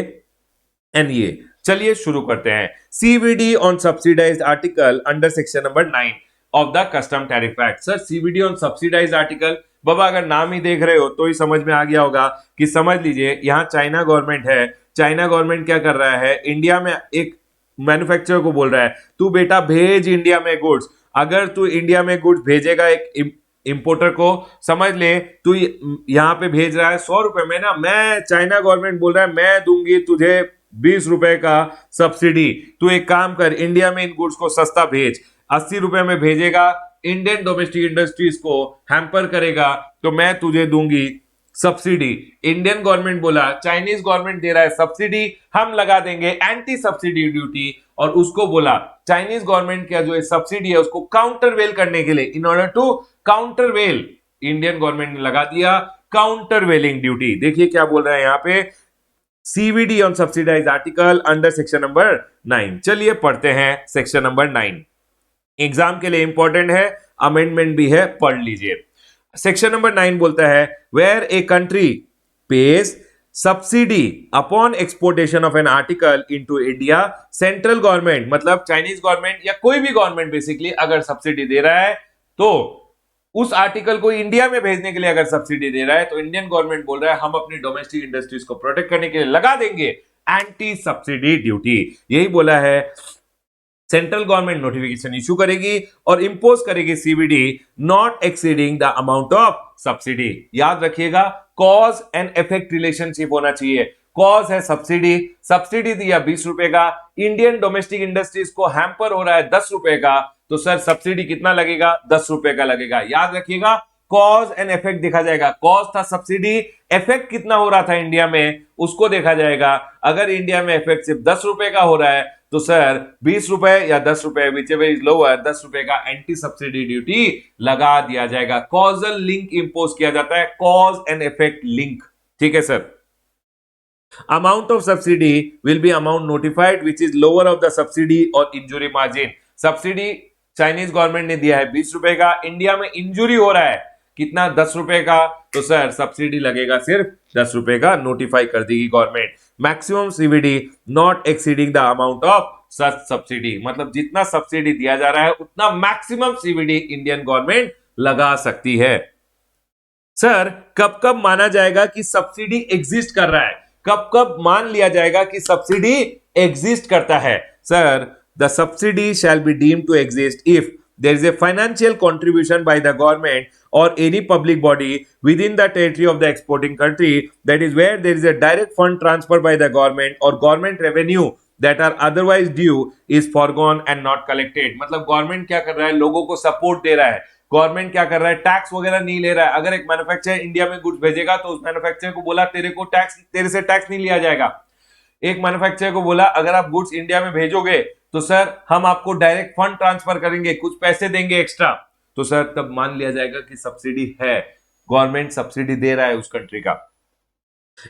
एंड ये. चलिए शुरू करते हैं. CVD on subsidised article under section number 9 of the custom tariff act. Sir CVD on subsidised article, बाबा अगर नाम ही देख रहे हो तो ही समझ में आ गया होगा कि समझ लीजिए यहाँ चाइना गवर्नमेंट है. चाइना गवर्नमेंट क्या कर रहा है? इंडिया में एक मैन्युफैक्चरर को बोल रहा है तू बेटा भेज इंडिया में गुड्स. अगर तू इंडिया में गुड्स भेजेगा एक इंपोर्टर को, समझ ले तू यहाँ पे भेज रहा है 100 रुपए में ना, मैं चाइना गवर्नमेंट बोल रहा है मैं दूंगी तुझे 20 रुपए का सब्सिडी. तू एक काम कर, इंडिया में इन गुड्स को सस्ता भेज. 80 रुपए में भेजेगा, इंडियन डोमेस्टिक इंडस्ट्रीज को हैम्पर करेगा, तो मैं तुझे दूंगी सब्सिडी. इंडियन गवर्नमेंट बोला चाइनीज गवर्नमेंट दे रहा है सब्सिडी, हम लगा देंगे एंटी सब्सिडी ड्यूटी. और उसको बोला चाइनीज गवर्नमेंट का जो सब्सिडी है उसको काउंटरवेल करने के लिए, in order to countervail, Indian government ने लगा दिया काउंटरवेलिंग ड्यूटी. देखिए क्या बोल रहा है यहाँ पे, CVD on subsidised article under section number 9. चलिए पढ़ते हैं सेक्शन नंबर 9. एग्जाम के लिए इंपॉर्टेंट है, अमेंडमेंट भी है, पढ़ लीजिए. सेक्शन नंबर 9 बोलता है where a country pays subsidy upon exportation of an article into India, central government मतलब चाइनीज गवर्नमेंट या कोई भी गवर्नमेंट बेसिकली अगर सब्सिडी दे रहा है तो उस आर्टिकल को इंडिया में भेजने के लिए अगर सब्सिडी दे रहा है तो इंडियन गवर्नमेंट बोल रहा है हम अपनी डोमेस्टिक इंडस्ट्रीज को प्रोटेक्ट करने के लिए लगा देंगे एंटी सब्सिडी ड्यूटी. यही बोला है. सेंट्रल गवर्नमेंट नोटिफिकेशन इशू करेगी और इंपोज करेगी CVD not exceeding the amount of subsidy. याद रखिएगा कॉज एंड इफेक्ट रिलेशनशिप होना चाहिए. कॉज है सब्सिडी दिया 20 रुपए का, इंडियन डोमेस्टिक इंडस्ट्रीज को हैम्पर हो रहा है 10 रुपए का, तो सर सब्सिडी कितना लगेगा? 10 रुपए का लगेगा. याद रखिएगा कॉज एंड इफेक्ट देखा जाएगा. कॉज था सब्सिडी, इफेक्ट कितना हो रहा था इंडिया में उसको देखा जाएगा. अगर इंडिया में इफेक्ट सिर्फ 10 रुपए का हो रहा है तो सर 20 रुपए या 10 रुपए विचएवर इज लोअर, 10 रुपए का एंटी सब्सिडी ड्यूटी लगा दिया जाएगा. कॉजल लिंक इंपोज किया जाता है, कॉज एंड इफेक्ट लिंक. ठीक है सर. Amount of subsidy will be amount notified which is lower of the subsidy और injury margin. Subsidy Chinese government ने दिया है 20 रुपए का, इंडिया में इंजुरी हो रहा है कितना? 10 रुपए का, तो सर सब्सिडी लगेगा सिर्फ 10 रुपए का, नोटिफाई कर देगी government. Maximum CVD not exceeding the amount of such subsidy, मतलब जितना सब्सिडी दिया जा रहा है उतना मैक्सिमम सीवीडी इंडियन गवर्नमेंट लगा सकती है. सर कब कब माना जाएगा कि सब्सिडी एग्जिस्ट कर रहा है, कब कब मान लिया जाएगा कि सब्सिडी एग्जिस्ट करता है? Sir the subsidy shall be deemed to exist if there is a financial contribution by the government or any public body within the territory of the exporting country, that is where there is a direct fund transfer by the government or government revenue that are otherwise due is foregone and not collected। मतलब government क्या कर रहा है, लोगों को support दे रहा है, government क्या कर रहा है, टैक्स वगैरह नहीं ले रहा है। अगर एक मैन्युफैक्चरर इंडिया में गुड्स भेजेगा तो उस मैन्युफैक्चरर को बोला तेरे से टैक्स नहीं लिया जाएगा। एक मैन्युफैक्चरर को बोला अगर आप गुड्स इंडिया में भेजोगे तो सर हम आपको डायरेक्ट फंड ट्रांसफर करेंगे, कुछ पैसे देंगे एक्स्ट्रा, तो सर तब मान लिया जाएगा कि सब्सिडी है, गवर्नमेंट सब्सिडी दे रहा है उस कंट्री का।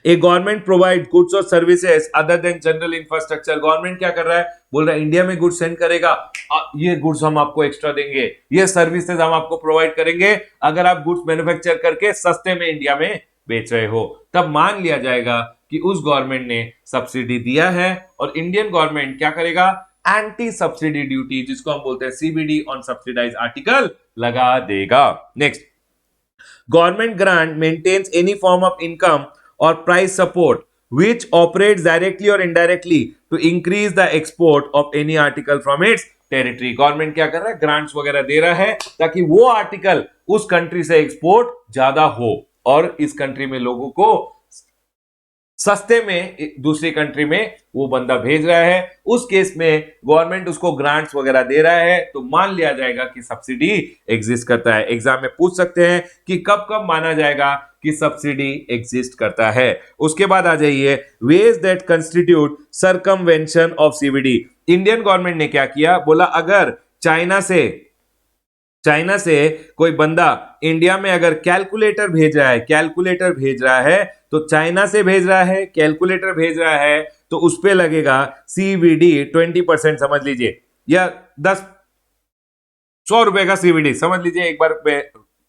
ए गवर्नमेंट प्रोवाइड गुड्स और services other than general infrastructure, government क्या कर रहा है, बोल रहा है इंडिया में गुड्स सेंड करेगा, ये गुड्स हम आपको एक्स्ट्रा देंगे, ये सर्विसेज हम आपको प्रोवाइड करेंगे अगर आप गुड्स मैन्युफैक्चर करके सस्ते में इंडिया में बेच रहे हो। तब मान लिया जाएगा कि उस गवर्नमेंट ने सब्सिडी दिया है और इंडियन गवर्नमेंट क्या करेगा, एंटी सब्सिडी ड्यूटी जिसको हम बोलते हैं सीबीडी ऑन सब्सिडाइज आर्टिकल लगा देगा। Next, government grant maintains any form of income or price support which operates directly or indirectly to increase the export of any article from its territory। Government क्या कर रहा है, grants वगैरह दे रहा है ताकि वो आर्टिकल उस कंट्री से एक्सपोर्ट ज्यादा हो और इस कंट्री में लोगों को सस्ते में दूसरी कंट्री में वो बंदा भेज रहा है, उस केस में गवर्नमेंट उसको ग्रांट्स वगैरह दे रहा है तो मान लिया जाएगा कि सब्सिडी एग्जिस्ट करता है। एग्जाम में पूछ सकते हैं कि कब कब माना जाएगा कि सब्सिडी एग्जिस्ट करता है। उसके बाद आ जाइए ways that constitute circumvention of CVD. Indian government ने क्या किया, बोला अगर चाइना से कोई बंदा इंडिया में अगर कैलकुलेटर भेज रहा है तो चाइना से भेज रहा है, कैलकुलेटर भेज रहा है तो उस पे लगेगा सीवीडी 20%, समझ लीजिए, या 100 रुपए का सीवीडी समझ लीजिए, एक बार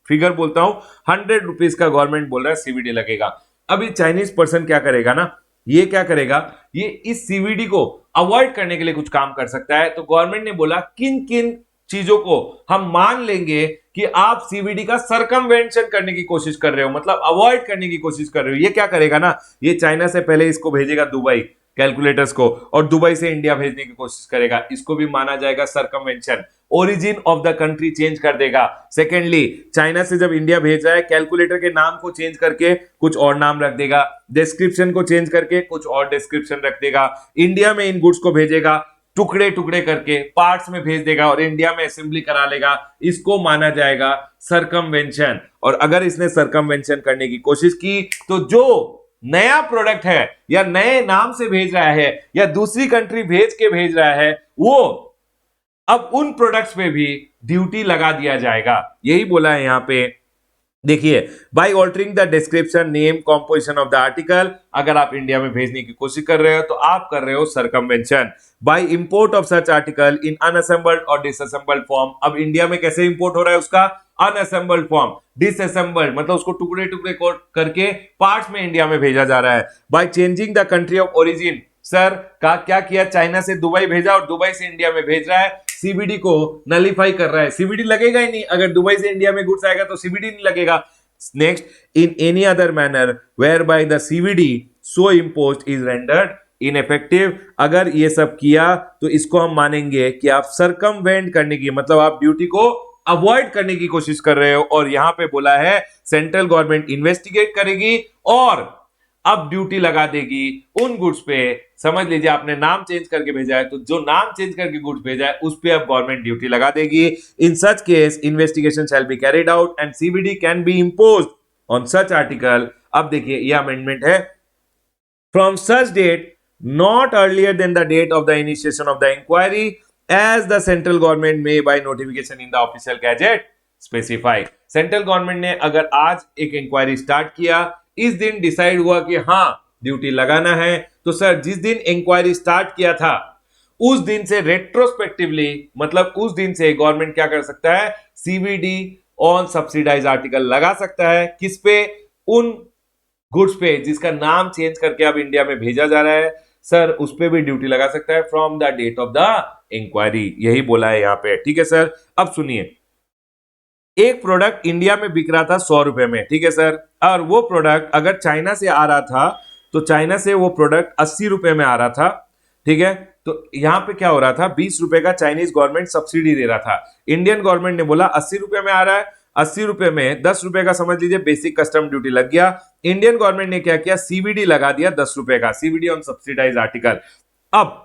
फिगर बोलता हूं 100 रुपीज का गवर्नमेंट बोल रहा है सीवीडी लगेगा। अभी चाइनीज पर्सन क्या करेगा ना, ये क्या करेगा, ये इस सीवीडी को अवॉइड करने के लिए कुछ काम कर सकता है। तो गवर्नमेंट ने बोला किन किन चीजों को हम मान लेंगे कि आप सीवीडी का सरकमवेंशन करने की कोशिश कर रहे हो, मतलब अवॉइड करने की कोशिश कर रहे हो। ये क्या करेगा ना, ये चाइना से पहले इसको भेजेगा दुबई कैलकुलेटर्स को और दुबई से इंडिया भेजने की कोशिश करेगा, इसको भी माना जाएगा circumvention. Origin of the country change कर देगा। सेकेंडली, चाइना से जब इंडिया भेज रहा है कैलकुलेटर के नाम को चेंज करके कुछ और नाम रख देगा, डिस्क्रिप्शन को चेंज करके कुछ और डिस्क्रिप्शन रख देगा, इंडिया में इन गुड्स को भेजेगा टुकड़े टुकड़े करके पार्ट्स में भेज देगा और इंडिया में असेंबली करा लेगा, इसको माना जाएगा सरकमवेंशन। और अगर इसने सरकमवेंशन करने की कोशिश की तो जो नया प्रोडक्ट है या नए नाम से भेज रहा है या दूसरी कंट्री भेज रहा है वो अब उन प्रोडक्ट्स पे भी ड्यूटी लगा दिया जाएगा। यही बोला है यहां पे, देखिए, by altering the description name composition of the article, अगर आप इंडिया में भेजने की कोशिश कर रहे हो तो आप कर रहे हो circumvention. By import of such article in unassembled और डिसअसेंबल्ड फॉर्म, अब इंडिया में कैसे इंपोर्ट हो रहा है उसका, अनअसेंबल्ड फॉर्म, डिसअसेंबल्ड मतलब उसको टुकड़े टुकड़े करके पार्ट्स में इंडिया में भेजा जा रहा है। By changing the country of origin, sir का क्या किया, चाइना से दुबई भेजा और दुबई से इंडिया में भेज रहा है, सीबीडी को नलीफाई कर रहा है, सीबीडी लगेगा ही नहीं, अगर दुबई से इंडिया में गुड्स आएगा तो सीबीडी नहीं लगेगा। Next, in any other manner whereby the CBD so imposed is rendered ineffective, अगर ये सब किया तो इसको हम मानेंगे कि आप सरकमवेंट करने की, मतलब आप ड्यूटी को अवॉइड करने की कोशिश कर रहे हो। और यहां पे बोला है सेंट्रल गवर्नमेंट इन्वेस्टिगेट करेगी और अब ड्यूटी लगा देगी उन गुड्स पे, समझ लीजिए आपने नाम चेंज करके भेजा है तो जो नाम चेंज करके गुड्स भेजा है उस पे अब गवर्नमेंट ड्यूटी लगा देगी। In such case investigation shall be carried out and CVD can be imposed on such article. अब देखिए ये अमेंडमेंट है, from such date not earlier than the date of the initiation of the inquiry as the central government may by notification in the official gazette specify. Central government ने अगर आज एक inquiry start किया, इस दिन decide हुआ कि हां ड्यूटी लगाना है, तो सर जिस दिन इंक्वायरी स्टार्ट किया था उस दिन से रेट्रोस्पेक्टिवली, मतलब उस दिन से गवर्नमेंट क्या कर सकता है, सीबीडी ऑन सब्सिडाइज आर्टिकल लगा सकता है। किस पे, उन गुड्स पे जिसका नाम चेंज करके अब इंडिया में भेजा जा रहा है, सर उस पे भी ड्यूटी लगा सकता है from the date of the inquiry. यही बोला है यहां पे, ठीक है सर। अब सुनिए, एक प्रोडक्ट इंडिया में बिक रहा था 100 रुपए में, ठीक है सर, और वो प्रोडक्ट अगर चाइना से आ रहा था तो चाइना से वो प्रोडक्ट 80 रुपए में आ रहा था, ठीक है। तो यहां पे क्या हो रहा था, 20 रुपए का चाइनीज गवर्नमेंट सब्सिडी दे रहा था। इंडियन गवर्नमेंट ने बोला 80 रुपए में आ रहा है, 80 रुपए में 10 रुपए का समझ लीजिए बेसिक कस्टम ड्यूटी लग गया। इंडियन गवर्नमेंट ने क्या किया, सीवीडी लगा दिया 10 रुपए का, सीवीडी ऑन सब्सिडाइज आर्टिकल। अब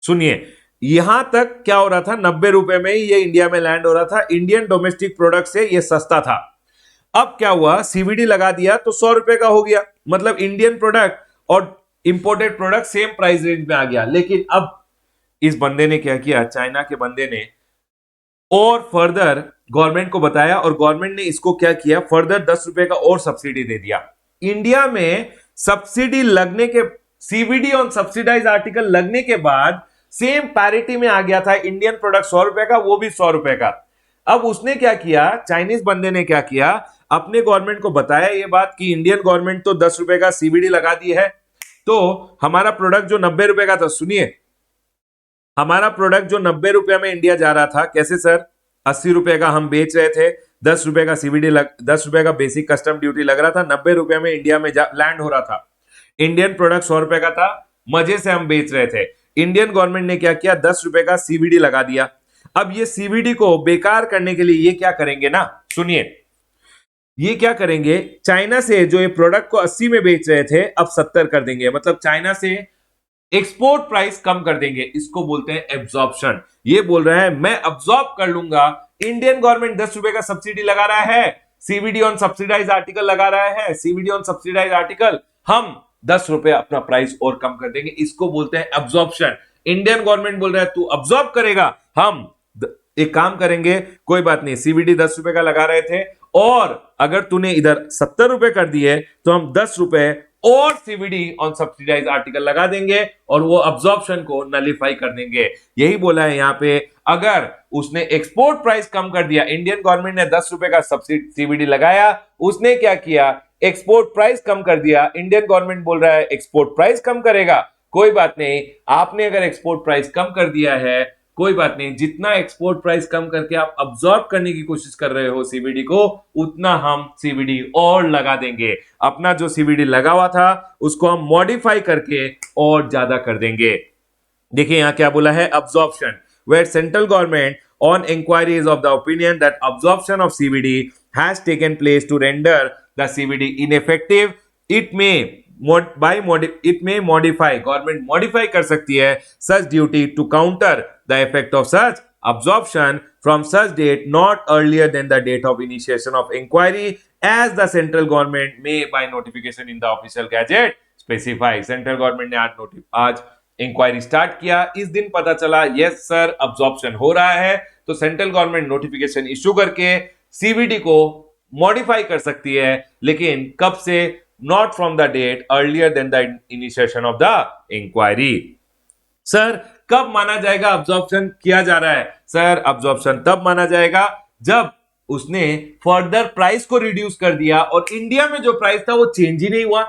सुनिए, यहां तक क्या हो रहा था, 90 रुपए में ही ये इंडिया में लैंड हो रहा था, इंडियन डोमेस्टिक प्रोडक्ट से ये सस्ता था। अब क्या हुआ, सीवीडी लगा दिया तो 100 रुपए का हो गया, मतलब इंडियन प्रोडक्ट और imported product same price range में आ गया। लेकिन अब इस बंदे ने क्या किया, चाइना के बंदे ने और फर्दर गवर्नमेंट को बताया, और गवर्नमेंट ने इसको क्या किया, फर्दर 10 रुपए का और सब्सिडी दे दिया। इंडिया में सब्सिडी लगने के, सीवीडी ऑन सब्सिडाइज आर्टिकल लगने के बाद सेम पैरिटी में आ गया था इंडियन प्रोडक्ट 100 रुपए का, वो भी 100 रुपए का। अब उसने क्या किया, चाइनीज बंदे ने क्या किया, अपने गवर्नमेंट को बताया ये बात कि इंडियन गवर्नमेंट तो 10 रुपए का सीवीडी लगा दी है, तो हमारा प्रोडक्ट जो 90 रुपए का था, सुनिए, हमारा प्रोडक्ट जो 90 रुपए में इंडिया जा रहा था, कैसे सर, 80 रुपए का हम बेच रहे थे, 10 रुपए का सीवीडी 10 रुपए का बेसिक कस्टम ड्यूटी लग रहा था, 90 रुपए में इंडिया में लैंड हो रहा था। इंडियन प्रोडक्ट 100 रुपए का था, मजे से हम बेच रहे थे। इंडियन गवर्नमेंट ने क्या किया, 10 रुपए का सीवीडी लगा दिया। अब ये सीवीडी को बेकार करने के लिए ये क्या करेंगे ना, सुनिए, ये क्या करेंगे, चाइना से जो ये प्रोडक्ट को 80 में बेच रहे थे अब 70 कर देंगे, मतलब चाइना से एक्सपोर्ट प्राइस कम कर देंगे। इसको बोलते हैं एब्जॉर्प्शन। ये बोल रहा है मैं अब्सॉर्ब कर लूंगा, इंडियन गवर्नमेंट 10 रुपए का सब्सिडी लगा रहा है, सीवीडी ऑन सब्सिडाइज आर्टिकल लगा रहा है, सीवीडी ऑन सब्सिडाइज आर्टिकल, हम 10 रुपए अपना प्राइस और कम कर देंगे। इसको बोलते हैं अब्जॉर्प्शन। इंडियन गवर्नमेंट बोल रहा है तू अब्सॉर्ब करेगा, हम एक काम करेंगे, कोई बात नहीं, सीवीडी 10 रुपए का लगा रहे थे, और अगर तूने इधर 70 रुपए कर दिए तो हम 10 रुपए और सीवीडी ऑन सब्सिडाइज आर्टिकल लगा देंगे और वो अब्जॉर्प्शन को नलिफाई कर देंगे। यही बोला है यहां पे, अगर उसने एक्सपोर्ट प्राइस कम कर दिया, इंडियन गवर्नमेंट ने 10 रुपए का सब्सिडी सीवीडी लगाया, उसने क्या किया, एक्सपोर्ट प्राइस कम कर दिया। इंडियन गवर्नमेंट बोल रहा है एक्सपोर्ट प्राइस कम करेगा, कोई बात नहीं, आपने अगर एक्सपोर्ट प्राइस कम कर दिया है, कोई बात नहीं, जितना एक्सपोर्ट प्राइस कम करके आप अब्सॉर्ब करने की कोशिश कर रहे हो सीवीडी को, उतना हम सीवीडी और लगा देंगे। अपना जो सीवीडी लगा हुआ था उसको हम मॉडिफाई करके और ज्यादा कर देंगे। देखिए यहां क्या बोला है, absorption, where central government on inquiry is of the opinion that absorption of CVD has taken place to render the CVD ineffective, it may modify, government modify कर सकती है such duty to counter the effect of such absorption from such date not earlier than the date of initiation of inquiry, as the central government may by notification in the official gazette specify। Central government ने आज inquiry start किया, इस दिन पता चला yes sir absorption हो रहा है, तो सेंट्रल गवर्नमेंट नोटिफिकेशन इशू करके सीवीडी को मॉडिफाई कर सकती है, लेकिन कब से, not from the date earlier than the initiation of the inquiry। Sir कब माना जाएगा अब्जॉर्प्शन किया जा रहा है, सर अब्जॉर्प्शन तब माना जाएगा जब उसने फर्दर प्राइस को रिड्यूस कर दिया और इंडिया में जो प्राइस था वो चेंज ही नहीं हुआ।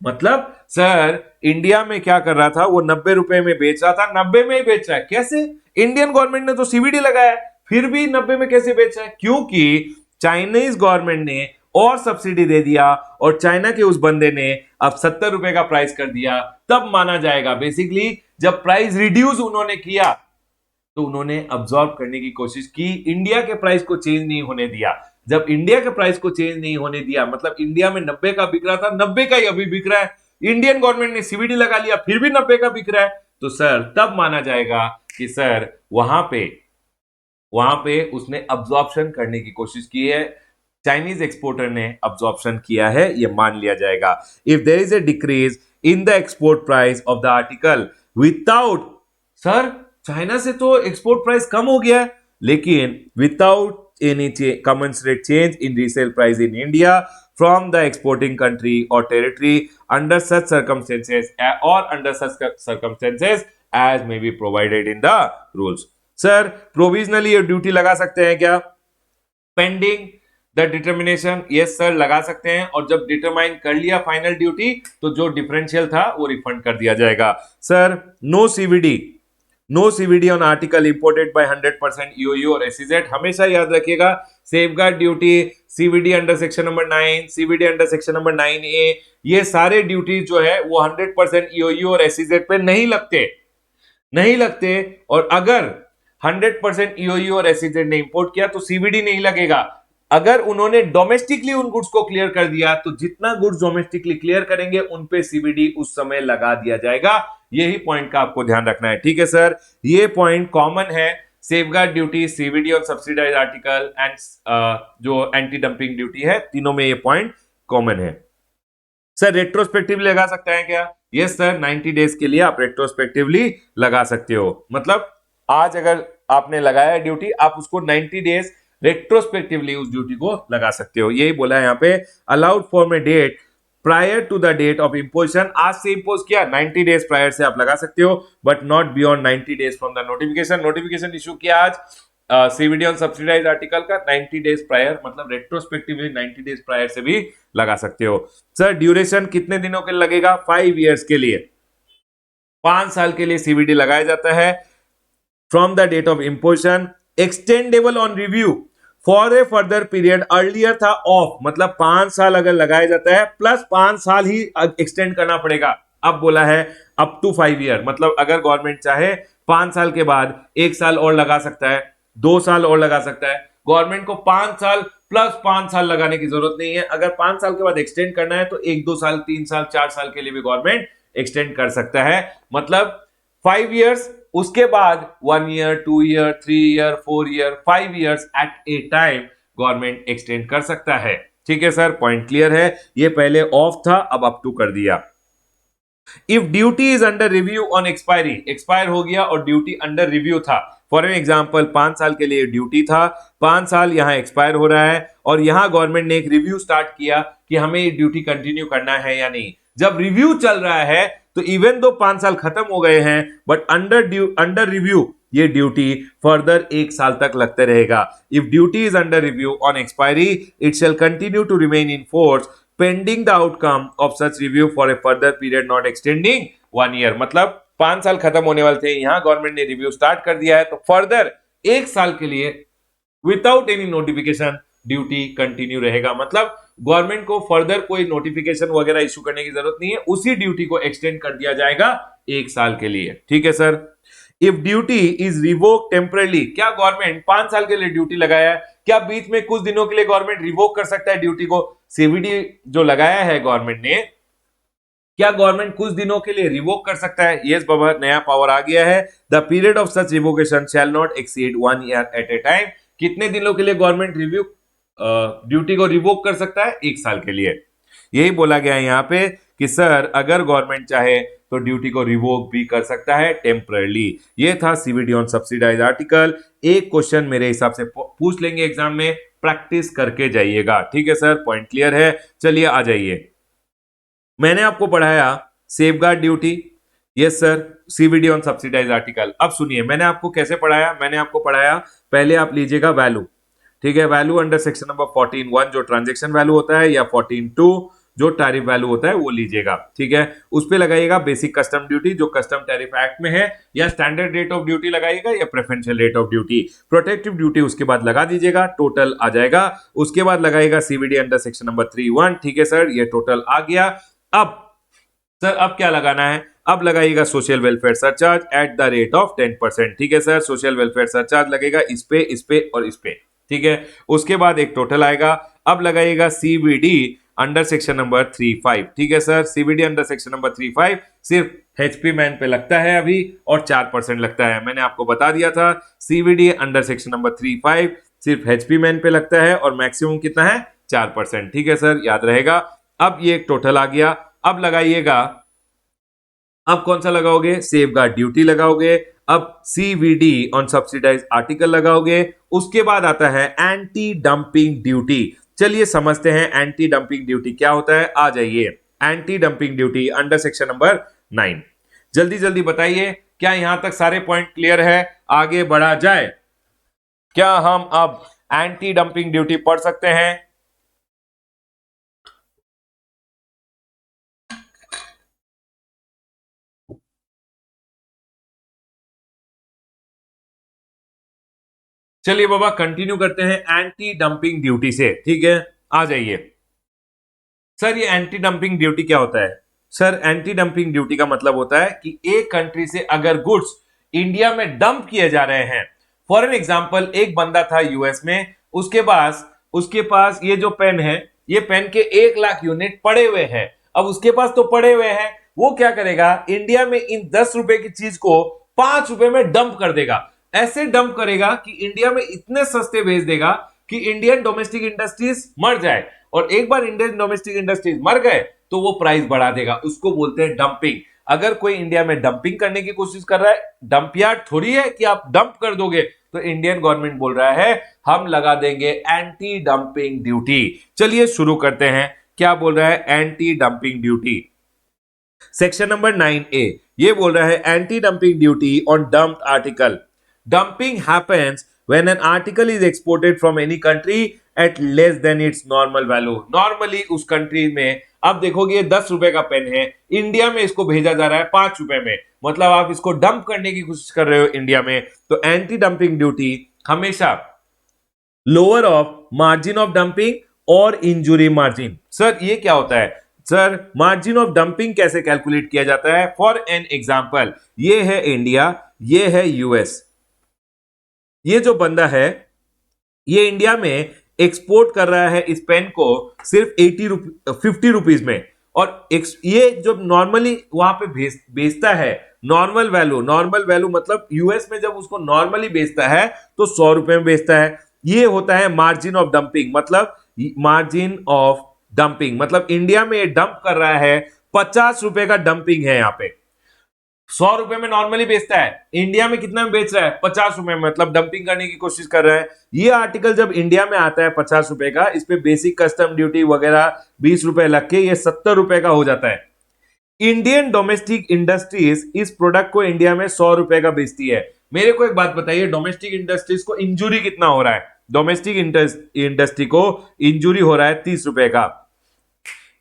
मतलब सर इंडिया में क्या कर रहा था, वो 90 रुपए में बेच रहा था, 90 में ही बेच रहा है, कैसे, इंडियन गवर्नमेंट ने तो सीवीडी लगाया फिर भी 90 में कैसे बेच रहा है, क्योंकि चाइनीज गवर्नमेंट ने और सब्सिडी दे दिया और चाइना के उस बंदे ने अब 70 रुपए का प्राइस कर दिया, तब माना जाएगा। बेसिकली जब प्राइस रिड्यूस उन्होंने किया तो उन्होंने अब्सॉर्ब करने की कोशिश की, इंडिया के प्राइस को चेंज नहीं होने दिया। जब इंडिया के प्राइस को चेंज नहीं होने दिया, मतलब इंडिया में 90 का बिक रहा था, 90 का ही अभी बिक रहा है, इंडियन गवर्नमेंट ने सीवीडी लगा लिया फिर भी 90 का बिक रहा है, तो सर तब माना जाएगा कि सर वहां पे उसने अब्सॉर्प्शन करने की कोशिश की है, चाइनीज एक्सपोर्टर ने अब्सॉर्प्शन किया है, ये मान लिया जाएगा। If there is a decrease in the export price of the article without, sir China से तो एक्सपोर्ट प्राइस कम हो गया है, लेकिन without any commensurate change in resale price in India from the exporting country or territory under such circumstances as may be provided in the rules। Sir provisionally ये duty लगा सकते हैं क्या, pending the determination, yes sir लगा सकते हैं, और जब डिटरमाइन कर लिया फाइनल ड्यूटी तो जो डिफरेंशियल था वो रिफंड कर दिया जाएगा। Sir no CVD no CVD on article imported by 100% EOU और एसईजेड। हमेशा याद रखिएगा safeguard duty, CVD under section number 9, CVD under section number 9A, ये सारे ड्यूटी जो है वो 100% ईओयू और एसईजेड पे नहीं लगते। और अगर 100% ईओयू और एसईजेड ने इंपोर्ट किया तो सीवीडी नहीं लगेगा। अगर उन्होंने डोमेस्टिकली उन गुड्स को क्लियर कर दिया तो जितना गुड्स डोमेस्टिकली क्लियर करेंगे उन पे सीवीडी उस समय लगा दिया जाएगा। यही पॉइंट का आपको ध्यान रखना है, ठीक है सर। ये पॉइंट कॉमन है, सेफगार्ड ड्यूटी, सीवीडी और सब्सिडाइज आर्टिकल एंड जो एंटी डंपिंग ड्यूटी है, तीनों में ये पॉइंट कॉमन है। सर रेट्रोस्पेक्टिवली लगा सकते हैं क्या? यस सर, 90 डेज के लिए आप रेट्रोस्पेक्टिवली लगा सकते हो। मतलब आज अगर आपने लगाया ड्यूटी, आप उसको 90 डेज रेट्रोस्पेक्टिवली उस ड्यूटी को लगा सकते हो। यही बोला है यहाँ पे, allowed for a date prior to the date of imposition. आज से इंपोज किया, 90 डेज प्रायर से आप लगा सकते हो, but not beyond 90 days from the notification. Notification issue किया आज सीवीडी ऑन सब्सिडाइज आर्टिकल का 90 डेज प्रायर, मतलब रेट्रोस्पेक्टिवली 90 डेज प्रायर से भी लगा सकते हो। सर ड्यूरेशन कितने दिनों के लिए लगेगा? 5 इयर्स के लिए, 5 साल के लिए सीवीडी लगाया जाता है। From the date of imposition, extendable on review for a further period. Earlier था ऑफ, मतलब 5 साल अगर लगाया जाता है प्लस 5 साल ही एक्सटेंड करना पड़ेगा। अब बोला है अप टू 5 ईयर, मतलब अगर गवर्नमेंट चाहे 5 साल के बाद 1 साल और लगा सकता है, 2 साल और लगा सकता है। गवर्नमेंट को 5 साल प्लस 5 साल लगाने की जरूरत नहीं है। अगर 5 साल के बाद एक्सटेंड करना है तो 1, 2 साल, 3 साल, 4 साल के लिए भी गवर्नमेंट एक्सटेंड कर सकता है। मतलब 5 इयर्स, उसके बाद 1 year, 2 year, 3 year, 4 year, 5 years at a time government extend कर सकता है। ठीक है सर, पॉइंट क्लियर है। ये पहले ऑफ था, अब अप टू कर दिया। If duty is under review on expiry, expire हो गया और ड्यूटी अंडर रिव्यू था। फॉर एन एग्जाम्पल, 5 साल के लिए ड्यूटी था, 5 साल यहां एक्सपायर हो रहा है और यहां गवर्नमेंट ने एक रिव्यू स्टार्ट किया कि हमें ये ड्यूटी कंटिन्यू करना है या नहीं। जब रिव्यू चल रहा है तो इवन दो 5 साल खत्म हो गए हैं, बट अंडर रिव्यू ये ड्यूटी फर्दर 1 साल तक लगते रहेगा। If duty is under review on expiry, it shall continue to remain in force pending the outcome of such review for a further period not extending 1 year. मतलब 5 साल खत्म होने वाले थे, यहां गवर्नमेंट ने रिव्यू स्टार्ट कर दिया है तो फर्दर 1 साल के लिए without any notification duty continue रहेगा। मतलब गवर्नमेंट को फर्दर कोई नोटिफिकेशन वगैरह इशू करने की जरूरत नहीं है, उसी ड्यूटी को एक्सटेंड कर दिया जाएगा 1 साल के लिए। ठीक है sir. If duty is revoke temporarily, क्या गवर्नमेंट 5 साल के लिए ड्यूटी लगाया है, क्या बीच में कुछ दिनों के लिए गवर्नमेंट रिवोक कर सकता है ड्यूटी को? सीवीडी जो लगाया है गवर्नमेंट ने, क्या गवर्नमेंट कुछ दिनों के लिए रिवोक कर सकता है? यस बाबा, नया पावर आ गया है। The period of such revocation shall not exceed 1 year at a time. कितने दिनों के लिए गवर्नमेंट रिव्यू ड्यूटी को रिवोक कर सकता है? 1 साल के लिए। यही बोला गया है यहाँ पे कि सर अगर गवर्नमेंट चाहे तो ड्यूटी को रिवोक भी कर सकता है टेम्परली। ये था सीवीडी ऑन सब्सिडाइज आर्टिकल। एक क्वेश्चन मेरे हिसाब से पूछ लेंगे एग्जाम में, प्रैक्टिस करके जाइएगा। ठीक है सर, पॉइंट क्लियर है। चलिए आ जाइए, मैंने आपको पढ़ाया safeguard duty, yes sir, CVD on subsidise article. अब सुनिए मैंने आपको कैसे पढ़ाया। मैंने आपको पढ़ाया, पहले आप लीजिएगा वैल्यू, ठीक है, वैल्यू अंडर सेक्शन नंबर 14(1) जो ट्रांजैक्शन वैल्यू होता है, या 14(2) जो टैरिफ वैल्यू होता है वो लीजिएगा। ठीक है, उस पे लगाइएगा बेसिक कस्टम ड्यूटी जो कस्टम टैरिफ एक्ट में है, या स्टैंडर्ड रेट ऑफ ड्यूटी लगाइएगा, या preferential rate of duty. Protective duty उसके बाद लगा दीजिएगा, टोटल आ जाएगा। उसके बाद लगाइएगा सीवीडी अंडर सेक्शन नंबर 3(1). ठीक है सर, ये टोटल आ गया। अब सर अब क्या लगाना है? अब लगाइएगा social welfare surcharge at the rate of 10%। ठीक है सर, सोशल वेलफेयर सरचार्ज लगेगा इस पे और इस पे। ठीक है, उसके बाद एक टोटल आएगा। अब लगाइएगा सीवीडी अंडर सेक्शन नंबर 3(5). ठीक है sir, CVD under section number 3(5) सिर्फ एचपी मैन पे लगता है अभी, और 4% लगता है। मैंने आपको बता दिया था सीवीडी अंडर सेक्शन नंबर 3(5) सिर्फ एचपी मैन पे लगता है, और मैक्सिमम कितना है? 4%। ठीक है सर, याद रहेगा। अब ये एक टोटल आ गया। अब लगाइएगा, अब कौन सा लगाओगे? सेफगार्ड ड्यूटी लगाओगे। अब सीवीडी ऑन सब्सिडाइज आर्टिकल लगाओगे। उसके बाद आता है एंटी डंपिंग ड्यूटी। चलिए समझते हैं एंटी डंपिंग ड्यूटी क्या होता है। आ जाइए, anti dumping duty under section number 9। जल्दी जल्दी बताइए, क्या यहां तक सारे पॉइंट क्लियर है? आगे बढ़ा जाए, क्या हम अब एंटी डंपिंग ड्यूटी पढ़ सकते हैं? चलिए बाबा कंटिन्यू करते हैं एंटी डंपिंग ड्यूटी से, ठीक है, आ जाइए। सर ये एंटी डंपिंग ड्यूटी क्या होता है? सर एंटी डंपिंग ड्यूटी का मतलब होता है कि एक कंट्री से अगर गुड्स इंडिया में डंप किए जा रहे हैं, फॉर एन एग्जांपल एक बंदा था यूएस में, उसके पास ये जो पेन है, ये पेन के 1 लाख यूनिट पड़े हुए हैं। अब उसके पास तो पड़े हुए हैं, वो क्या करेगा, इंडिया में इन 10 रुपए की चीज को 5 रुपए में डंप कर देगा। ऐसे डंप करेगा कि इंडिया में इतने सस्ते बेच देगा कि इंडियन डोमेस्टिक इंडस्ट्रीज मर जाए, और एक बार इंडियन डोमेस्टिक इंडस्ट्रीज मर गए तो वो प्राइस बढ़ा देगा। उसको बोलते हैं डंपिंग। अगर कोई इंडिया में डंपिंग करने की कोशिश कर रहा है, डंप यार्ड थोड़ी है कि आप डंप कर दोगे, तो इंडियन गवर्नमेंट बोल रहा है हम लगा देंगे एंटी डंपिंग ड्यूटी। चलिए शुरू करते हैं, क्या बोल रहा है anti dumping duty. Section number 9A ये बोल रहा है anti dumping duty on dumped article. Dumping happens when an article is exported from any country at less than it's normal value. Normally उस कंट्री में, अब देखोगे ये 10 रुपए का पेन है, इंडिया में इसको भेजा जा रहा है 5 रुपए में, मतलब आप इसको डंप करने की कोशिश कर रहे हो इंडिया में, तो एंटी डंपिंग ड्यूटी हमेशा lower of margin of dumping और इंजुरी मार्जिन। सर ये क्या होता है? सर मार्जिन ऑफ डंपिंग कैसे कैलकुलेट किया जाता है? फॉर एन एग्जांपल, ये है इंडिया, ये है यूएस, ये जो बंदा है ये इंडिया में एक्सपोर्ट कर रहा है इस पेन को सिर्फ 50 रुपीज में, और ये जो नॉर्मली वहां पे बेचता है नॉर्मल वैल्यू मतलब यूएस में जब उसको नॉर्मली बेचता है तो 100 रुपए में बेचता है। ये होता है मार्जिन ऑफ डंपिंग, मतलब इंडिया में डंप कर रहा है 50 रुपए का डंपिंग है, यहाँ पे 100 रुपए में नॉर्मली बेचता है, इंडिया में कितना में बेच रहा है 50 रुपए में, मतलब डंपिंग करने की कोशिश कर रहा है। ये आर्टिकल जब इंडिया में आता है 50 रुपए का, इस पे बेसिक कस्टम ड्यूटी वगैरह 20 रुपए लग के ये 70 रुपए का हो जाता है। इंडियन डोमेस्टिक इंडस्ट्रीज इस प्रोडक्ट को इंडिया में 100 रुपए का बेचती है। मेरे को एक बात बताइए, डोमेस्टिक इंडस्ट्रीज को इंजुरी कितना हो रहा है? डोमेस्टिक इंडस्ट्री को इंजुरी हो रहा है 30 रुपए का।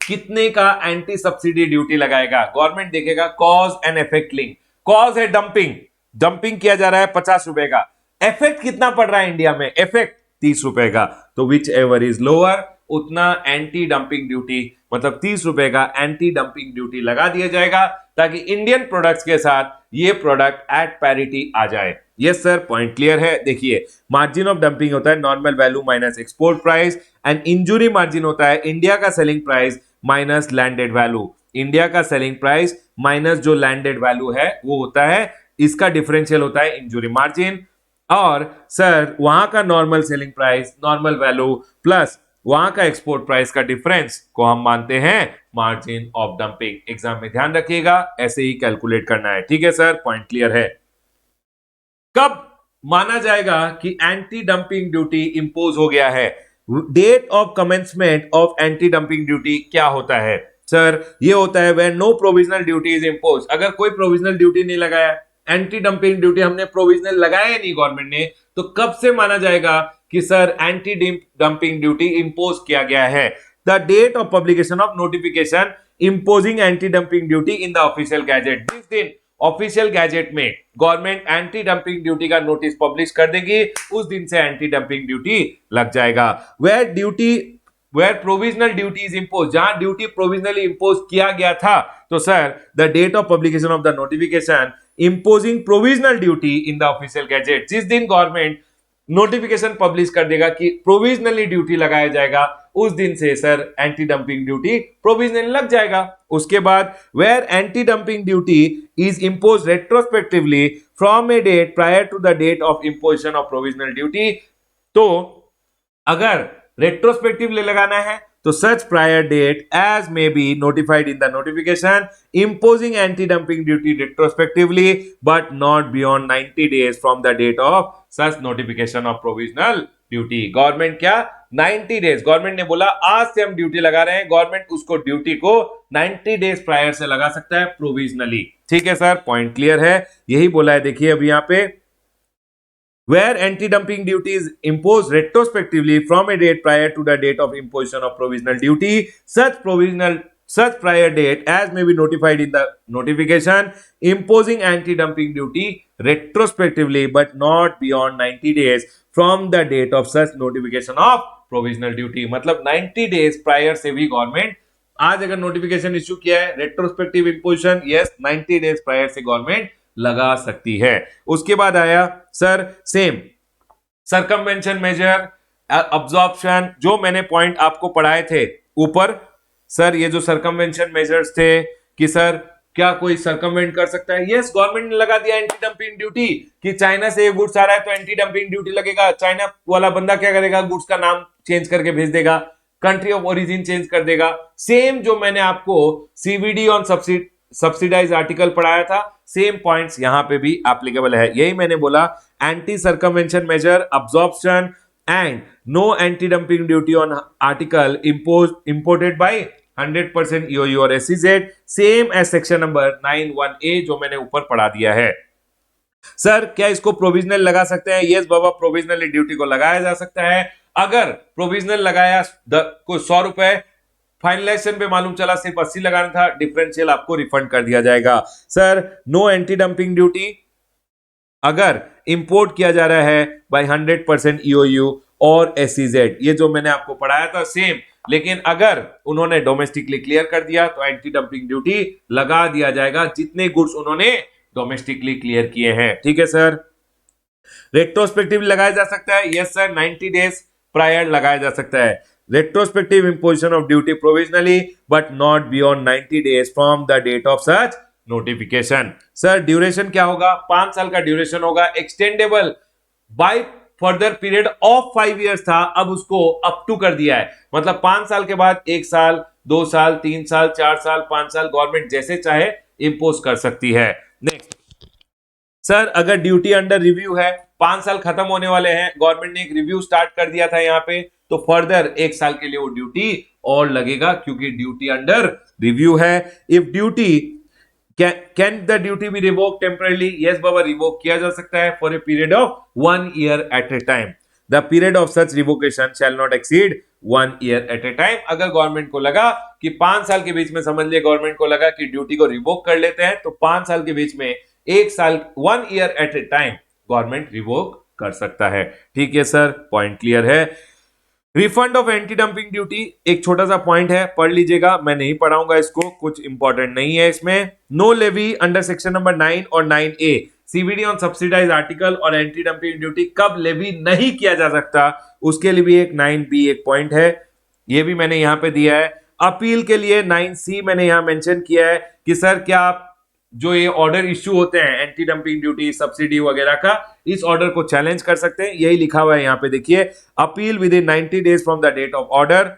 कितने का एंटी सब्सिडी ड्यूटी लगाएगा? गवर्नमेंट देखेगा cause and effect link. Cause है डंपिंग किया जा रहा है 50 रुपए का, इफेक्ट कितना पड़ रहा है इंडिया में? इफेक्ट 30 रुपए का, तो विच एवर इज लोअर उतना एंटी डंपिंग ड्यूटी, मतलब 30 रुपए का एंटी डंपिंग ड्यूटी लगा दिया जाएगा, ताकि इंडियन प्रोडक्ट्स के साथ ये प्रोडक्ट एट पैरिटी आ जाए। यस सर, पॉइंट क्लियर है। देखिए मार्जिन ऑफ डंपिंग होता है normal value minus export price, and injury margin होता है इंडिया का selling price minus landed value. India का सेलिंग प्राइस माइनस जो लैंडेड वैल्यू है वो होता है, इसका डिफरेंशियल होता है इंजुरी मार्जिन। और सर वहां का normal selling price normal value plus वहां का एक्सपोर्ट प्राइस का डिफरेंस को हम मानते हैं मार्जिन ऑफ डंपिंग। एग्जाम में ध्यान रखिएगा, ऐसे ही कैलकुलेट करना है। ठीक है सर, पॉइंट क्लियर है। कब माना जाएगा कि एंटी डंपिंग ड्यूटी इंपोज हो गया है? Date of commencement of anti dumping duty क्या होता है? सर ये होता है when no provisional duty is impose. अगर कोई प्रोविजनल ड्यूटी नहीं लगाया, एंटी डंपिंग ड्यूटी हमने प्रोविजनल लगाया नहीं गवर्नमेंट ने, तो कब से माना जाएगा कि sir anti dumping duty impose किया गया है? The date of publication of notification imposing anti dumping duty in the official gazette. जिस दिन ऑफिशियल गैजेट में गवर्नमेंट एंटी डंपिंग ड्यूटी का नोटिस पब्लिश कर देगी, उस दिन से एंटी डंपिंग ड्यूटी लग जाएगा। Where provisional duty is impose, जहां ड्यूटी प्रोविजनली इंपोज किया गया था, तो sir the date of publication of the notification imposing provisional duty in the official gazette. जिस दिन गवर्नमेंट नोटिफिकेशन पब्लिश कर देगा कि प्रोविजनली ड्यूटी लगाया जाएगा, उस दिन से sir anti dumping duty provisionally लग जाएगा। उसके बाद where anti dumping duty is impose retrospectively from a date prior to the date of imposition of provisional duty. तो अगर रेट्रोस्पेक्टिवली लगाना है तो such prior date as may be notified in the notification imposing anti-dumping duty retrospectively but not beyond 90 days from the date of such notification of provisional duty। Government क्या 90 days, government ने बोला आज से हम duty लगा रहे हैं, government उसको ड्यूटी को 90 डेज प्रायर से लगा सकता है प्रोविजनली। ठीक है सर, पॉइंट क्लियर है, यही बोला है। देखिए अभी यहाँ पे where anti-dumping duty is imposed retrospectively from a date prior to the date of imposition of provisional duty, such prior date as may be notified in the notification imposing anti-dumping duty retrospectively but not beyond 90 days from the date of such notification of provisional duty. मतलब 90 days prior से भी government, आज अगर notification issue किया है retrospective imposition, yes 90 days prior से government लगा सकती है। उसके बाद आया sir same circumvention measure, absorption, जो मैंने पॉइंट आपको पढ़ाए थे ऊपर। सर ये जो सरकमवेंशन मेजर्स थे कि सर क्या कोई सरकमवेंट कर सकता है, यस गवर्नमेंट ने लगा दिया एंटी डंपिंग ड्यूटी कि चाइना से ये गुड्स आ रहा है तो एंटी डंपिंग ड्यूटी लगेगा। चाइना वाला बंदा क्या करेगा, गुड्स का नाम चेंज करके भेज देगा, कंट्री ऑफ ओरिजिन चेंज कर देगा। सेम जो मैंने आपको सीवीडी ऑन सब्सिडाइज आर्टिकल पढ़ाया था, सेम पॉइंट्स यहां पे भी एप्लीकेबल है। यही मैंने बोला, anti circumvention measure, absorption and no anti dumping duty on article imported by 100% EOU और SEZ, same as section number 91A जो मैंने ऊपर पढ़ा दिया है। सर क्या इसको प्रोविजनल लगा सकते हैं? यस बाबा, प्रोविजनली ड्यूटी को लगाया जा सकता है। अगर प्रोविजनल लगाया को 100 रुपए, फाइनलाइजेशन पे मालूम चला सिर्फ 80 लगाना था, डिफरेंशियल आपको रिफंड कर दिया जाएगा। Sir no anti dumping duty अगर इंपोर्ट किया जा रहा है बाय 100% EOU और SEZ, ये जो मैंने आपको पढ़ाया था सेम, लेकिन अगर उन्होंने डोमेस्टिकली क्लियर कर दिया तो एंटी डंपिंग ड्यूटी लगा दिया जाएगा जितने गुड्स उन्होंने डोमेस्टिकली क्लियर किए हैं। ठीक है सर। रेट्रोस्पेक्टिव लगाया जा सकता है, यस सर 90 डेज प्रायर लगाया जा सकता है। Retrospective imposition of duty provisionally but not beyond 90 days from the date of such notification. Sir duration क्या होगा? 5 साल का ड्यूरेशन होगा, extendable by further period of 5 years था, अब उसको अप टू कर दिया है। मतलब 5 साल के बाद 1 साल, 2 साल, 3 साल, 4 साल, 5 साल गवर्नमेंट जैसे चाहे इंपोज कर सकती है। नेक्स्ट सर अगर ड्यूटी अंडर रिव्यू है, 5 साल खत्म होने वाले हैं, गवर्नमेंट ने एक रिव्यू स्टार्ट कर दिया था यहाँ पे, तो फर्दर 1 साल के लिए वो ड्यूटी और लगेगा क्योंकि ड्यूटी अंडर रिव्यू है। If duty Can the duty be revoked temporarily? Yes Baba, revoke किया जा सकता है for a period of 1 year at a time. The period of such revocation shall not exceed 1 year at a time. अगर government को लगा कि 5 साल के बीच में, समझ लिया गवर्नमेंट को लगा कि ड्यूटी को रिवोक कर लेते हैं, तो 5 साल के बीच में 1 साल 1 year at a time government revoke कर सकता है। ठीक है सर, पॉइंट क्लियर है। Refund of anti dumping duty एक छोटा सा पॉइंट है, पढ़ लीजिएगा, मैं नहीं पढ़ाऊंगा इसको, कुछ इंपॉर्टेंट नहीं है इसमें। No levy under section number 9 और 9A CVD on subsidise article और एंटी डंपिंग ड्यूटी कब लेवी नहीं किया जा सकता, उसके लिए भी एक 9B एक पॉइंट है, ये भी मैंने यहां पे दिया है। अपील के लिए 9C मैंने यहां मेंशन किया है कि सर क्या आप जो ये ऑर्डर इश्यू होते हैं एंटी डंपिंग ड्यूटी, सब्सिडी वगैरह का, इस ऑर्डर को चैलेंज कर सकते हैं, यही लिखा हुआ है यहां पे देखिए। Appeal within 90 days from the date of order.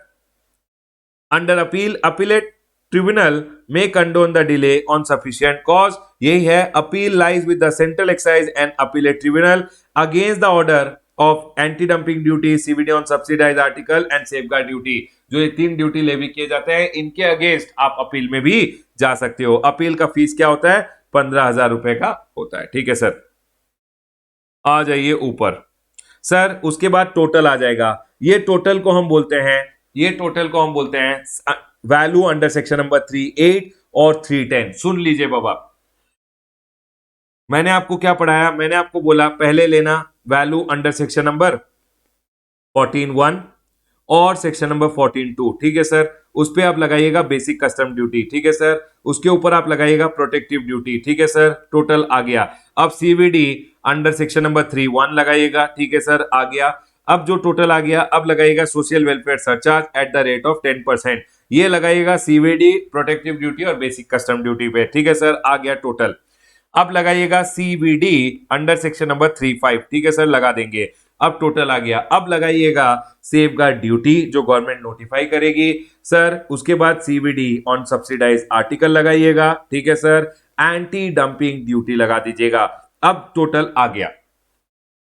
Under appeal appellate tribunal may condone the delay on sufficient cause, यही है। Appeal lies with the central excise and appellate tribunal against the order of anti-dumping duty, CVD on subsidized article and safeguard duty। जो ये 3 duty levy किए जाते हैं, इनके against आप appeal में भी जा सकते हो। अपील का फीस क्या होता है? 15,000 रुपए का होता है। ठीक है सर, आ जाइए ऊपर। सर उसके बाद टोटल आ जाएगा, ये टोटल को हम बोलते हैं, ये टोटल को हम बोलते हैं वैल्यू अंडर सेक्शन नंबर 3.8 और 3.10। सुन लीजिए बाबा, मैंने आपको क्या पढ़ाया? मैंने आपको बोला पहले लेना वैल्यू अंडर सेक्शन नंबर 14.1 और सेक्शन नंबर 14.2। ठीक है सर, उस पे आप लगाइएगा बेसिक कस्टम ड्यूटी। ठीक है सर, उसके ऊपर आप लगाइएगा प्रोटेक्टिव ड्यूटी। ठीक है सर, टोटल आ गया। अब सीवीडी अंडर सेक्शन नंबर 3.1 लगाइएगा। ठीक है सर, आ गया। अब जो टोटल आ गया, अब लगाइएगा social welfare surcharge at the rate of 10%, ये लगाइएगा सीवीडी, प्रोटेक्टिव ड्यूटी और बेसिक कस्टम ड्यूटी पे। ठीक है सर, आ गया टोटल। अब लगाइएगा सीवीडी अंडर सेक्शन नंबर 3.5। ठीक है सर, लगा देंगे। अब टोटल आ गया। अब लगाइएगा सेफगार्ड ड्यूटी जो गवर्नमेंट नोटिफाई करेगी सर। उसके बाद सीवीडी ऑन सब्सिडाइज आर्टिकल लगाइएगा। ठीक है सर, एंटी डंपिंग ड्यूटी लगा दीजिएगा। अब टोटल आ गया।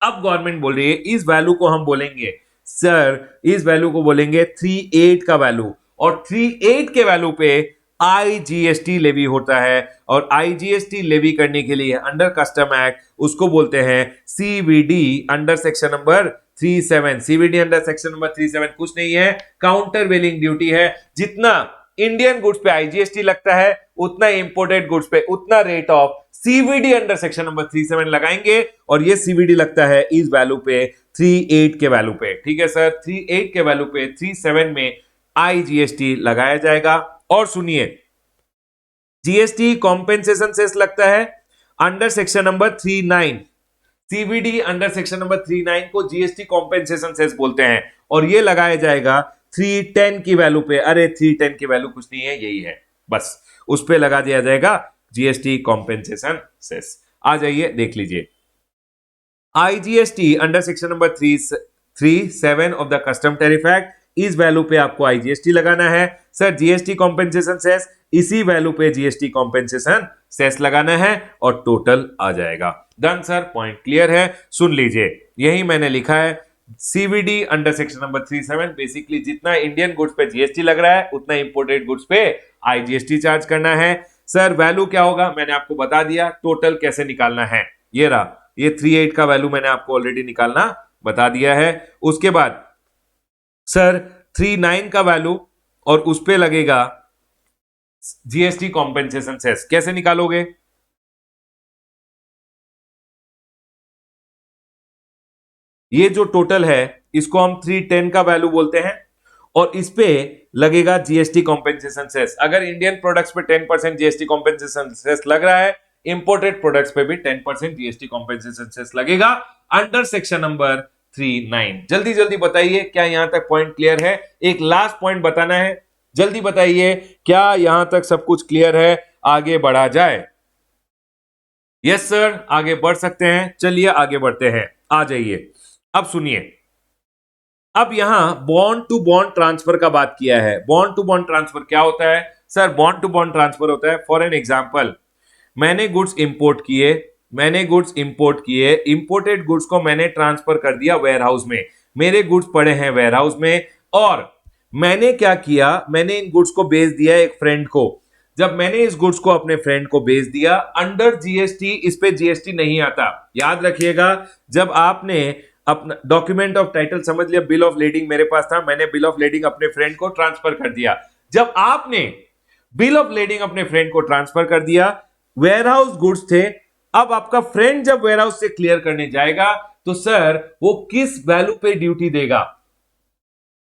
अब गवर्नमेंट बोल रही है इस वैल्यू को हम बोलेंगे सर, इस वैल्यू को बोलेंगे 3.8 का वैल्यू, और 3.8 के वैल्यू पे आईजीएसटी लेवी होता है, और आईजीएसटी लेवी करने के लिए अंडर कस्टम एक्ट उसको बोलते हैं CVD under section number 37। CVD under section number 37 कुछ नहीं है, काउंटर वेलिंग ड्यूटी है। जितना इंडियन गुड्स पे आईजीएसटी लगता है, उतना इंपोर्टेड गुड्स पे उतना rate of CVD under section number 37 लगाएंगे, और ये सीवीडी लगता है इस वैल्यू पे 38 के वैल्यू पे। ठीक है सर, 38 के वैल्यू पे 37 में आईजीएसटी लगाया जाएगा। और सुनिए, जीएसटी कॉम्पेंसेशन सेस लगता है under section number 39, CVD under section number 39 को जीएसटी कॉम्पेंसेशन सेस बोलते हैं, और ये लगाया जाएगा 310 की वैल्यू पे। अरे 310 की वैल्यू कुछ नहीं है, यही है, बस उस पे लगा दिया जाएगा जीएसटी कॉम्पेंसेशन सेस। आ जाइए देख लीजिए, IGST under section number 337 of the custom tariff act, इस वैल्यू पे आपको आईजीएसटी लगाना है। सर जीएसटी कॉम्पेंसेशन सेस, इसी वैल्यू पे जीएसटी कॉम्पेंसेशन सेस लगाना है और टोटल आ जाएगा। डन सर, पॉइंट क्लियर है। सुन लीजिए, यही मैंने लिखा है, CVD under section number 37, basically जितना इंडियन गुड्स पे जीएसटी लग रहा है उतना इंपोर्टेड गुड्स पे आईजीएसटी चार्ज करना है। सर वैल्यू क्या होगा मैंने आपको बता दिया, टोटल कैसे निकालना है ये रहा, ये 38 का वैल्यू मैंने आपको ऑलरेडी निकालना बता दिया है। उसके बाद सर 39 का वैल्यू और उस पे लगेगा जीएसटी कॉम्पेंसेशन सेस, कैसे निकालोगे? ये जो टोटल है इसको हम 310 का वैल्यू बोलते हैं और इस पे लगेगा जीएसटी कॉम्पेंसेशन सेस। अगर इंडियन प्रोडक्ट्स पे 10% जीएसटी कॉम्पेंसेशन सेस लग रहा है, इंपोर्टेड प्रोडक्ट्स पे भी 10% जीएसटी कॉम्पेंसेशन सेस लगेगा अंडर सेक्शन नंबर 39। जल्दी जल्दी बताइए, क्या यहां तक पॉइंट क्लियर है? एक लास्ट पॉइंट बताना है, जल्दी बताइए, क्या यहां तक सब कुछ क्लियर है? आगे बढ़ा जाए? यस सर, आगे बढ़ सकते हैं। चलिए आगे बढ़ते हैं, आ जाइए। अब सुनिए, अब यहां बॉन्ड टू बॉन्ड ट्रांसफर का बात किया है। बॉन्ड टू बॉन्ड ट्रांसफर क्या होता है? Sir bond to bond transfer होता है, फॉर एन एग्जांपल, मैंने गुड्स इंपोर्ट किए, इंपोर्टेड गुड्स को मैंने ट्रांसफर कर दिया वेयरहाउस में, मेरे गुड्स पड़े हैं वेयरहाउस में, और मैंने क्या किया, मैंने इन गुड्स को बेच दिया एक फ्रेंड को। जब मैंने इस गुड्स को अपने फ्रेंड को बेच दिया, अंडर जीएसटी इस पे जीएसटी नहीं आता। याद रखिएगा, जब आपने अपना डॉक्यूमेंट ऑफ टाइटल समझ लिया, बिल ऑफ लेडिंग मेरे पास था, मैंने बिल ऑफ लेडिंग अपने फ्रेंड को ट्रांसफर कर दिया। जब आपने बिल ऑफ लेडिंग अपने फ्रेंड को ट्रांसफर कर दिया, वेयरहाउस गुड्स थे, अब आपका फ्रेंड जब वेयरहाउस से क्लियर करने जाएगा तो सर वो किस वैल्यू पे ड्यूटी देगा?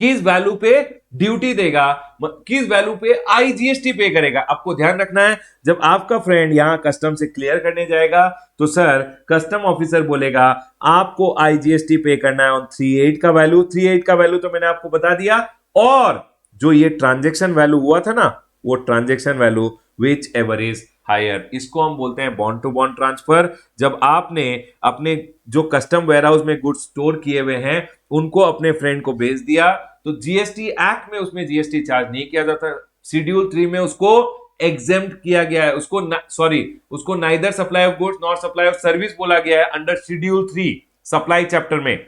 किस वैल्यू पे ड्यूटी देगा? किस वैल्यू पे आईजीएसटी पे करेगा? आपको ध्यान रखना है, जब आपका फ्रेंड यहां कस्टम से क्लियर करने जाएगा तो सर कस्टम ऑफिसर बोलेगा आपको आईजीएसटी पे करना है ऑन 38 का वैल्यू। 38 का वैल्यू तो मैंने आपको बता दिया, और जो ये ट्रांजेक्शन वैल्यू हुआ था ना, वो transaction value whichever is higher, इसको हम बोलते हैं बॉन्ड टू बॉन्ड ट्रांसफर। जब आपने अपने जो कस्टम वेयरहाउस में गुड्स स्टोर किए हुए हैं उनको अपने फ्रेंड को भेज दिया, तो जीएसटी एक्ट में उसमें जीएसटी चार्ज नहीं किया जाता। शेड्यूल 3 में उसको एग्जेम्प्ट किया गया है, उसको neither supply of goods nor supply of service बोला गया है अंडर शेड्यूल 3 सप्लाई चैप्टर में।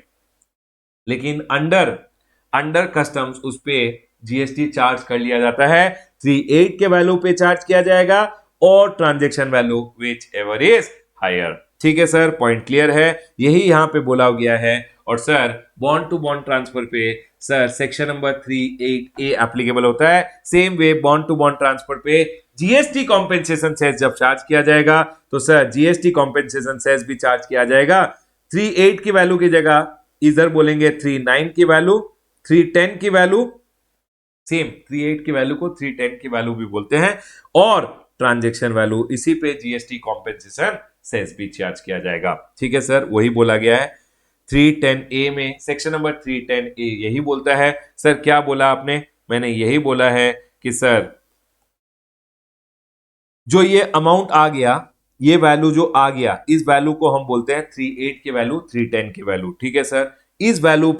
लेकिन अंडर कस्टम्स उस पे जीएसटी चार्ज कर लिया जाता है, 38 के वैल्यू पे चार्ज किया जाएगा और transaction value whichever is higher. ठीक है सर, पॉइंट क्लियर है, यही यहां पे बोला गया है। और sir bond to bond transfer पे sir section number 38A applicable होता है। Same way bond to bond transfer पे जीएसटी कॉम्पेंसेशन सेस जब चार्ज किया जाएगा तो सर जीएसटी कॉम्पेंसेशन सेस भी चार्ज किया जाएगा। 38 की वैल्यू की जगह इधर बोलेंगे 39 की वैल्यू, 310 की वैल्यू, सेम 38 की वैल्यू को 310 की वैल्यू भी बोलते हैं, और ट्रांजैक्शन वैल्यू इसी पे जीएसटी कॉम्पेंसेशन सेस भी चार्ज किया जाएगा। ठीक है सर, वही बोला गया है 310A में, सेक्शन नंबर 310A यही बोलता है। सर क्या बोला आपने? मैंने यही बोला है कि सर जो ये अमाउंट आ गया, ये वैल्यू जो आ गया, इस वैल्यू को हम बोलते हैं 38 की वैल्यू, 310 की वैल्यू। ठीक है सर, इस वैल्यू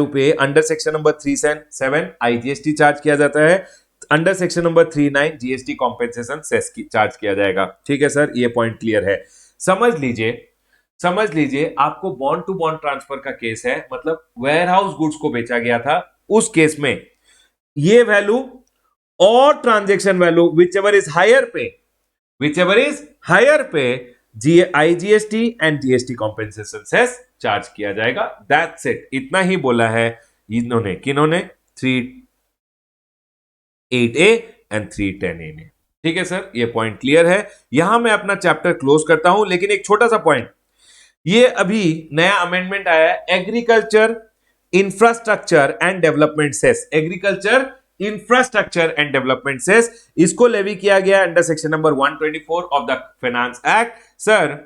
पे under section number 37 IGST charge किया जाता है, under section number 39 GST compensation cess की चार्ज किया जाएगा। ठीक है सर, ये पॉइंट क्लियर है। समझ लीजिए आपको बॉन्ड टू बॉन्ड ट्रांसफर का केस है, मतलब वेयरहाउस गुड्स को बेचा गया था, उस केस में ये वैल्यू और transaction value whichever is higher पे IGST and GST compensation cess charge किया जाएगा। दैट्स इट, इतना ही बोला है इन्होंने, किन्होंने? 38A एंड 310A ने। ठीक है सर, ये पॉइंट क्लियर है। यहां मैं अपना चैप्टर क्लोज करता हूं, लेकिन एक छोटा सा पॉइंट, ये अभी नया अमेंडमेंट आया है, agriculture infrastructure and development cess, agriculture infrastructure and development cess, इसको लेवी किया गया under section number 124 of the finance act. Sir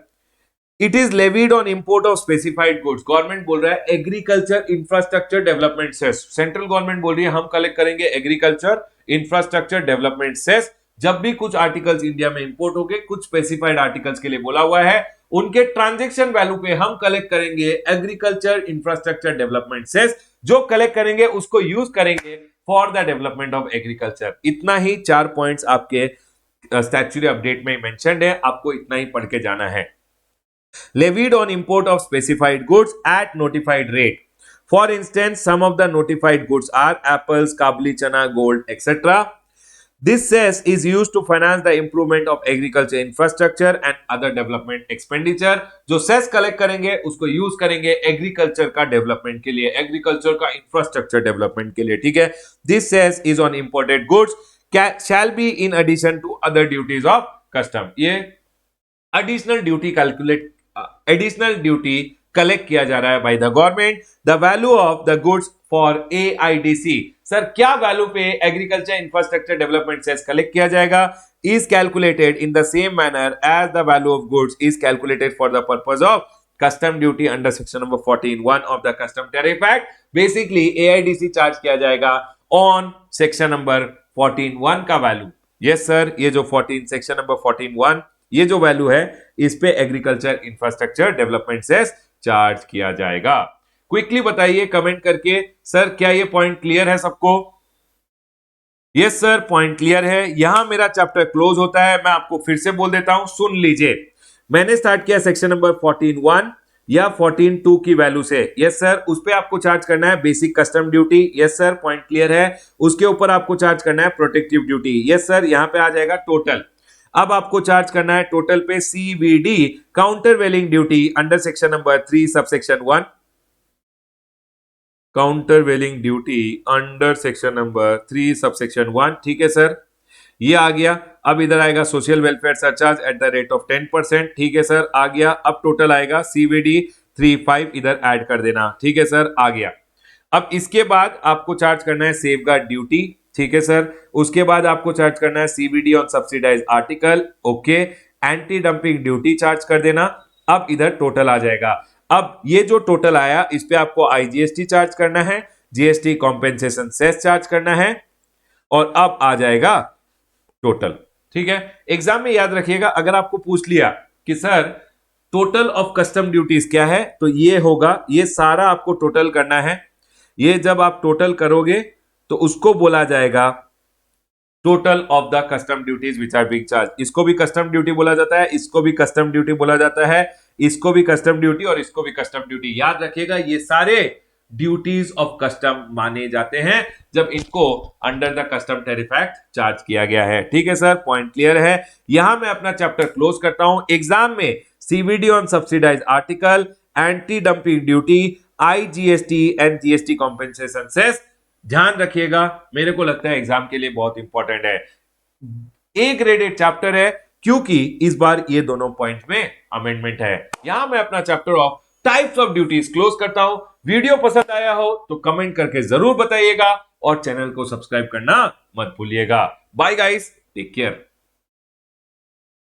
it is levied on import of specified goods, government बोल रहा है agriculture infrastructure development cess, central government बोल रही है हम कलेक्ट करेंगे एग्रीकल्चर इंफ्रास्ट्रक्चर डेवलपमेंट सेस। जब भी कुछ आर्टिकल्स इंडिया में इंपोर्ट हो गए, कुछ स्पेसिफाइड आर्टिकल्स के लिए बोला हुआ है, उनके ट्रांजैक्शन वैल्यू पे हम कलेक्ट करेंगे एग्रीकल्चर इंफ्रास्ट्रक्चर डेवलपमेंट सेस, जो कलेक्ट करेंगे उसको यूज करेंगे for the development of agriculture. इतना ही 4 पॉइंट्स आपके स्टैट्यूटरी अपडेट में मेंशन्ड है, आपको इतना ही पढ़ के जाना है। Levied on import of specified goods at notified rate. For instance, some of the notified goods are apples, kabuli chana, gold, etc. This cess is used to finance the improvement of agriculture infrastructure and other development expenditure. जो cess collect करेंगे उसको use करेंगे agriculture का development के लिए, agriculture का infrastructure development के लिए, ठीक है। This cess is on imported goods shall be in addition to other duties of custom. ये एडिशनल ड्यूटी कलेक्ट किया जा रहा है by the government. The value of the goods for AIDC, sir क्या वैल्यू पे agriculture infrastructure development cess collect किया जाएगा, is calculated in the same manner as the value of goods is calculated for the purpose of custom duty under section number 14(1) of the custom tariff act. Basically AIDC charge किया जाएगा on section number 14(1) का value. Yes sir, ये जो 14 section number 14(1) ये जो value है इस पे agriculture infrastructure development cess charge किया जाएगा। क्विकली बताइए कमेंट करके, सर क्या ये पॉइंट क्लियर है सबको? यस सर, पॉइंट क्लियर है। यहां मेरा चैप्टर क्लोज होता है। मैं आपको फिर से बोल देता हूं, सुन लीजिए। मैंने स्टार्ट किया सेक्शन नंबर 14(1) या 14(2) की वैल्यू से। यस सर, उस पे आपको चार्ज करना है basic custom duty. Yes sir, point clear है। उसके ऊपर आपको चार्ज करना है प्रोटेक्टिव ड्यूटी। यस सर, यहां पे आ जाएगा टोटल। अब आपको चार्ज करना है टोटल पे CVD countervailing duty under section number 3 subsection 1, countervailing duty under section number 3 subsection 1, ठीक है सर, ये आ गया। अब इधर आएगा social welfare surcharge at the rate of 10%, ठीक है सर, आ गया। अब टोटल आएगा सीवीडी 35, इधर ऐड कर देना, ठीक है सर, आ गया। अब इसके बाद आपको चार्ज करना है सेफगार्ड ड्यूटी, ठीक है सर। उसके बाद आपको चार्ज करना है CVD on subsidise article, okay. Anti dumping duty charge कर देना। अब इधर टोटल आ जाएगा। अब ये जो टोटल आया इस पे आपको आईजीएसटी चार्ज करना है, जीएसटी कॉम्पेंसेशन सेस चार्ज करना है, और अब आ जाएगा टोटल, ठीक है। एग्जाम में याद रखिएगा, अगर आपको पूछ लिया कि sir total of custom duties क्या है, तो ये होगा, ये सारा आपको टोटल करना है। ये जब आप टोटल करोगे तो उसको बोला जाएगा total of the custom duties which are being charge. इसको भी कस्टम ड्यूटी बोला जाता है, इसको भी कस्टम ड्यूटी बोला जाता है, इसको भी कस्टम ड्यूटी और इसको भी कस्टम ड्यूटी। याद रखिएगा, ये सारे ड्यूटीज ऑफ कस्टम माने जाते हैं जब इनको under the custom tariff act charge किया गया है, ठीक है सर, पॉइंट क्लियर है। यहां मैं अपना चैप्टर क्लोज करता हूं। एग्जाम में CVD on subsidise article, anti dumping duty, IGST and GST compensation cess, ध्यान रखिएगा, मेरे को लगता है एग्जाम के लिए बहुत इंपॉर्टेंट है। ए ग्रेडेड चैप्टर है क्योंकि इस बार ये दोनों पॉइंट में अमेंडमेंट है। यहां मैं अपना chapter of types of duties close करता हूं। वीडियो पसंद आया हो तो कमेंट करके जरूर बताइएगा और चैनल को सब्सक्राइब करना मत भूलिएगा। Bye guys, take care.